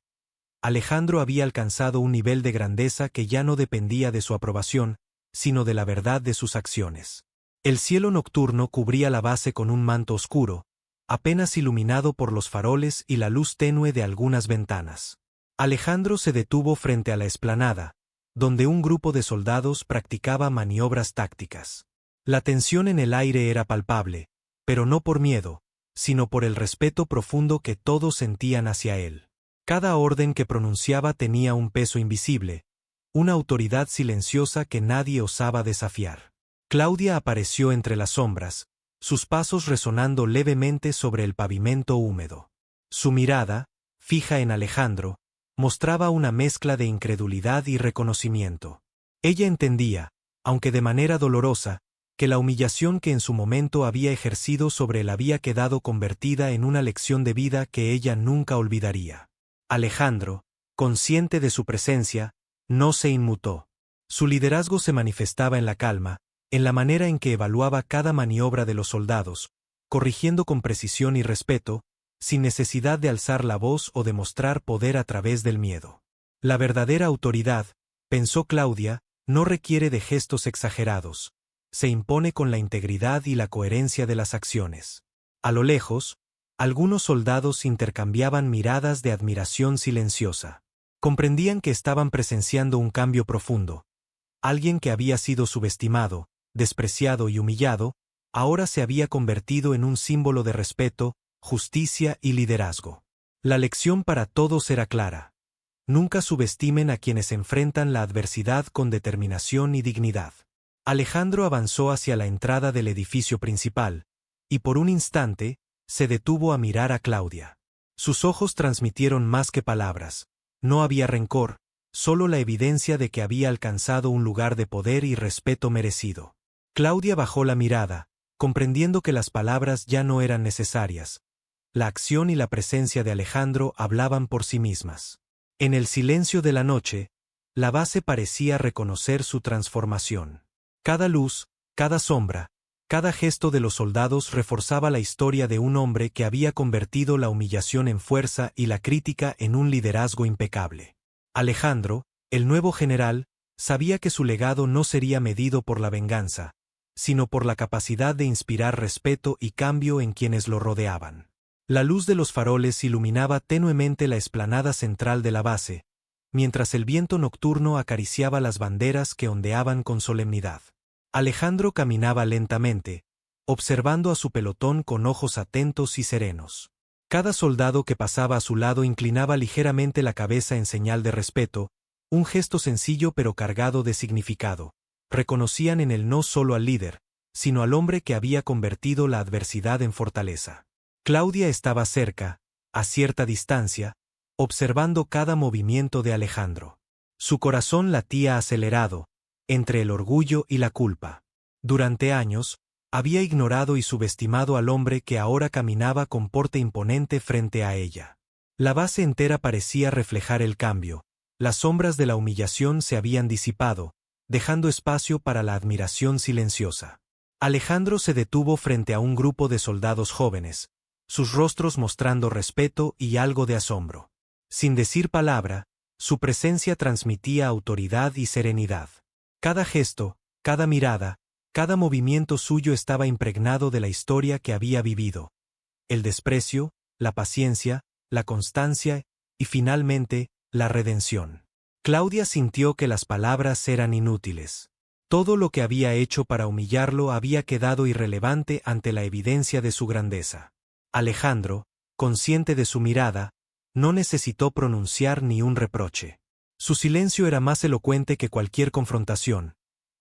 Alejandro había alcanzado un nivel de grandeza que ya no dependía de su aprobación, sino de la verdad de sus acciones. El cielo nocturno cubría la base con un manto oscuro, apenas iluminado por los faroles y la luz tenue de algunas ventanas. Alejandro se detuvo frente a la explanada, donde un grupo de soldados practicaba maniobras tácticas. La tensión en el aire era palpable, pero no por miedo, sino por el respeto profundo que todos sentían hacia él. Cada orden que pronunciaba tenía un peso invisible, una autoridad silenciosa que nadie osaba desafiar. Claudia apareció entre las sombras, sus pasos resonando levemente sobre el pavimento húmedo. Su mirada, fija en Alejandro, mostraba una mezcla de incredulidad y reconocimiento. Ella entendía, aunque de manera dolorosa, que la humillación que en su momento había ejercido sobre él había quedado convertida en una lección de vida que ella nunca olvidaría. Alejandro, consciente de su presencia, no se inmutó. Su liderazgo se manifestaba en la calma, en la manera en que evaluaba cada maniobra de los soldados, corrigiendo con precisión y respeto, sin necesidad de alzar la voz o demostrar poder a través del miedo. La verdadera autoridad, pensó Claudia, no requiere de gestos exagerados, se impone con la integridad y la coherencia de las acciones. A lo lejos, algunos soldados intercambiaban miradas de admiración silenciosa. Comprendían que estaban presenciando un cambio profundo. Alguien que había sido subestimado, despreciado y humillado, ahora se había convertido en un símbolo de respeto, justicia y liderazgo. La lección para todos era clara. Nunca subestimen a quienes enfrentan la adversidad con determinación y dignidad. Alejandro avanzó hacia la entrada del edificio principal, y por un instante, se detuvo a mirar a Claudia. Sus ojos transmitieron más que palabras. No había rencor, solo la evidencia de que había alcanzado un lugar de poder y respeto merecido. Claudia bajó la mirada, comprendiendo que las palabras ya no eran necesarias. La acción y la presencia de Alejandro hablaban por sí mismas. En el silencio de la noche, la base parecía reconocer su transformación. Cada luz, cada sombra, cada gesto de los soldados reforzaba la historia de un hombre que había convertido la humillación en fuerza y la crítica en un liderazgo impecable. Alejandro, el nuevo general, sabía que su legado no sería medido por la venganza, sino por la capacidad de inspirar respeto y cambio en quienes lo rodeaban. La luz de los faroles iluminaba tenuemente la explanada central de la base, mientras el viento nocturno acariciaba las banderas que ondeaban con solemnidad. Alejandro caminaba lentamente, observando a su pelotón con ojos atentos y serenos. Cada soldado que pasaba a su lado inclinaba ligeramente la cabeza en señal de respeto, un gesto sencillo pero cargado de significado. Reconocían en él no solo al líder, sino al hombre que había convertido la adversidad en fortaleza. Claudia estaba cerca, a cierta distancia, observando cada movimiento de Alejandro. Su corazón latía acelerado, entre el orgullo y la culpa. Durante años, había ignorado y subestimado al hombre que ahora caminaba con porte imponente frente a ella. La base entera parecía reflejar el cambio, las sombras de la humillación se habían disipado, dejando espacio para la admiración silenciosa. Alejandro se detuvo frente a un grupo de soldados jóvenes, sus rostros mostrando respeto y algo de asombro. Sin decir palabra, su presencia transmitía autoridad y serenidad. Cada gesto, cada mirada, cada movimiento suyo estaba impregnado de la historia que había vivido. El desprecio, la paciencia, la constancia y finalmente, la redención. Claudia sintió que las palabras eran inútiles. Todo lo que había hecho para humillarlo había quedado irrelevante ante la evidencia de su grandeza. Alejandro, consciente de su mirada, no necesitó pronunciar ni un reproche. Su silencio era más elocuente que cualquier confrontación.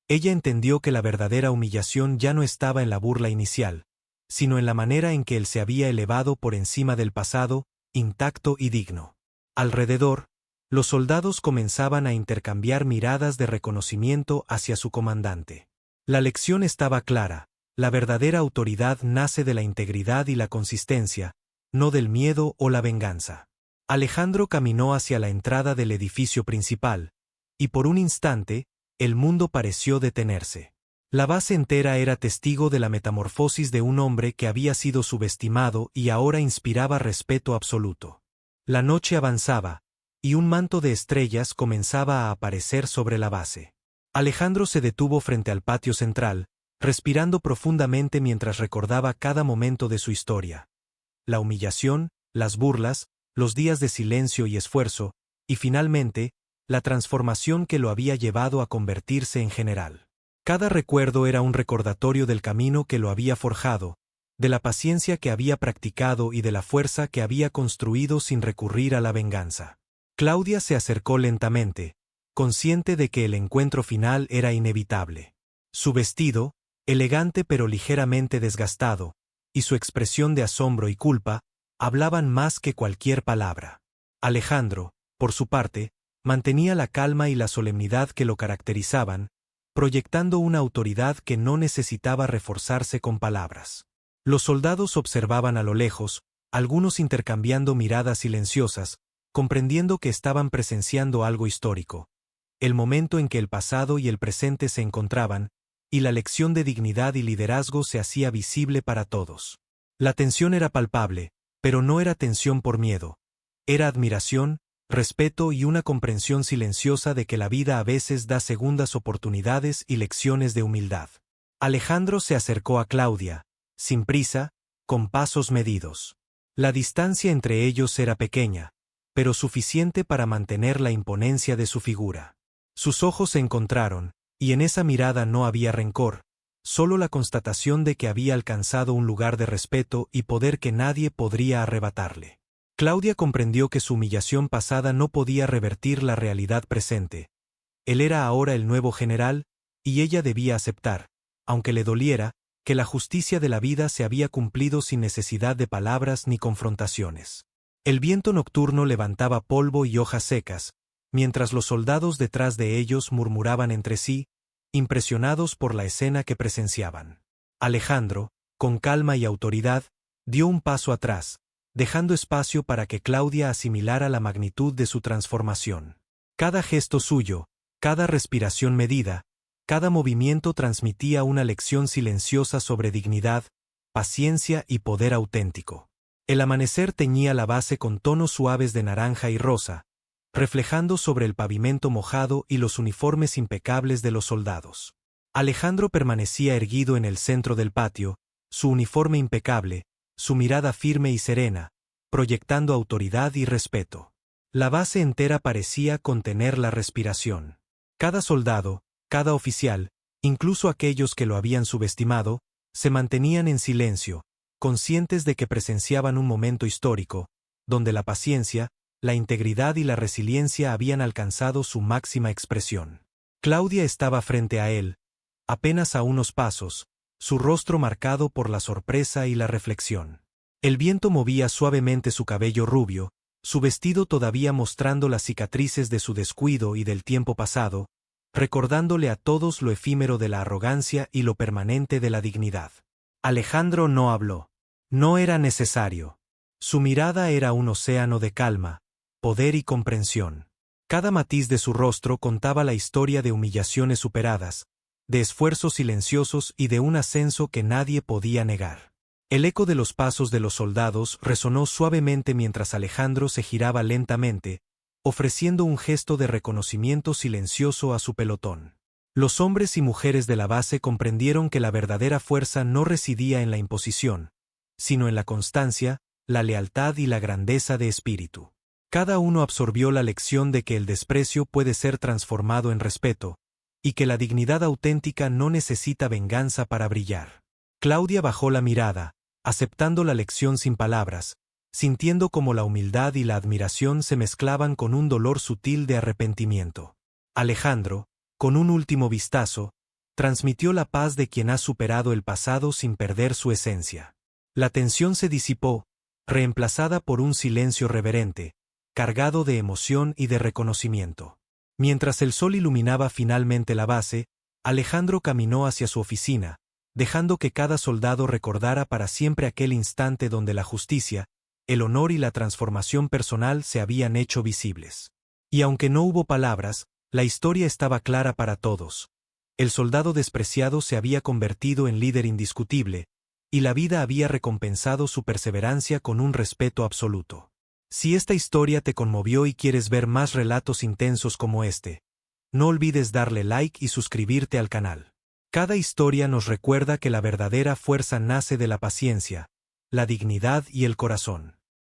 Ella entendió que la verdadera humillación ya no estaba en la burla inicial, sino en la manera en que él se había elevado por encima del pasado, intacto y digno. Alrededor, los soldados comenzaban a intercambiar miradas de reconocimiento hacia su comandante. La lección estaba clara: la verdadera autoridad nace de la integridad y la consistencia, no del miedo o la venganza. Alejandro caminó hacia la entrada del edificio principal, y por un instante, el mundo pareció detenerse. La base entera era testigo de la metamorfosis de un hombre que había sido subestimado y ahora inspiraba respeto absoluto. La noche avanzaba, y un manto de estrellas comenzaba a aparecer sobre la base. Alejandro se detuvo frente al patio central, respirando profundamente mientras recordaba cada momento de su historia. La humillación, las burlas, los días de silencio y esfuerzo, y finalmente, la transformación que lo había llevado a convertirse en general. Cada recuerdo era un recordatorio del camino que lo había forjado, de la paciencia que había practicado y de la fuerza que había construido sin recurrir a la venganza. Claudia se acercó lentamente, consciente de que el encuentro final era inevitable. Su vestido, elegante pero ligeramente desgastado, y su expresión de asombro y culpa, hablaban más que cualquier palabra. Alejandro, por su parte, mantenía la calma y la solemnidad que lo caracterizaban, proyectando una autoridad que no necesitaba reforzarse con palabras. Los soldados observaban a lo lejos, algunos intercambiando miradas silenciosas, comprendiendo que estaban presenciando algo histórico, el momento en que el pasado y el presente se encontraban, y la lección de dignidad y liderazgo se hacía visible para todos. La tensión era palpable, pero no era tensión por miedo. Era admiración, respeto y una comprensión silenciosa de que la vida a veces da segundas oportunidades y lecciones de humildad. Alejandro se acercó a Claudia, sin prisa, con pasos medidos. La distancia entre ellos era pequeña, pero suficiente para mantener la imponencia de su figura. Sus ojos se encontraron, y en esa mirada no había rencor, solo la constatación de que había alcanzado un lugar de respeto y poder que nadie podría arrebatarle. Claudia comprendió que su humillación pasada no podía revertir la realidad presente. Él era ahora el nuevo general, y ella debía aceptar, aunque le doliera, que la justicia de la vida se había cumplido sin necesidad de palabras ni confrontaciones. El viento nocturno levantaba polvo y hojas secas, mientras los soldados detrás de ellos murmuraban entre sí, impresionados por la escena que presenciaban. Alejandro, con calma y autoridad, dio un paso atrás, dejando espacio para que Claudia asimilara la magnitud de su transformación. Cada gesto suyo, cada respiración medida, cada movimiento transmitía una lección silenciosa sobre dignidad, paciencia y poder auténtico. El amanecer teñía la base con tonos suaves de naranja y rosa, reflejando sobre el pavimento mojado y los uniformes impecables de los soldados. Alejandro permanecía erguido en el centro del patio, su uniforme impecable, su mirada firme y serena, proyectando autoridad y respeto. La base entera parecía contener la respiración. Cada soldado, cada oficial, incluso aquellos que lo habían subestimado, se mantenían en silencio, conscientes de que presenciaban un momento histórico, donde la paciencia, la integridad y la resiliencia habían alcanzado su máxima expresión. Claudia estaba frente a él, apenas a unos pasos, su rostro marcado por la sorpresa y la reflexión. El viento movía suavemente su cabello rubio, su vestido todavía mostrando las cicatrices de su descuido y del tiempo pasado, recordándole a todos lo efímero de la arrogancia y lo permanente de la dignidad. Alejandro no habló. No era necesario. Su mirada era un océano de calma, poder y comprensión. Cada matiz de su rostro contaba la historia de humillaciones superadas, de esfuerzos silenciosos y de un ascenso que nadie podía negar. El eco de los pasos de los soldados resonó suavemente mientras Alejandro se giraba lentamente, ofreciendo un gesto de reconocimiento silencioso a su pelotón. Los hombres y mujeres de la base comprendieron que la verdadera fuerza no residía en la imposición, sino en la constancia, la lealtad y la grandeza de espíritu. Cada uno absorbió la lección de que el desprecio puede ser transformado en respeto, y que la dignidad auténtica no necesita venganza para brillar. Claudia bajó la mirada, aceptando la lección sin palabras, sintiendo como la humildad y la admiración se mezclaban con un dolor sutil de arrepentimiento. Alejandro, con un último vistazo, transmitió la paz de quien ha superado el pasado sin perder su esencia. La tensión se disipó, reemplazada por un silencio reverente, cargado de emoción y de reconocimiento. Mientras el sol iluminaba finalmente la base, Alejandro caminó hacia su oficina, dejando que cada soldado recordara para siempre aquel instante donde la justicia, el honor y la transformación personal se habían hecho visibles. Y aunque no hubo palabras, la historia estaba clara para todos. El soldado despreciado se había convertido en líder indiscutible, y la vida había recompensado su perseverancia con un respeto absoluto. Si esta historia te conmovió y quieres ver más relatos intensos como este, no olvides darle like y suscribirte al canal. Cada historia nos recuerda que la verdadera fuerza nace de la paciencia, la dignidad y el corazón.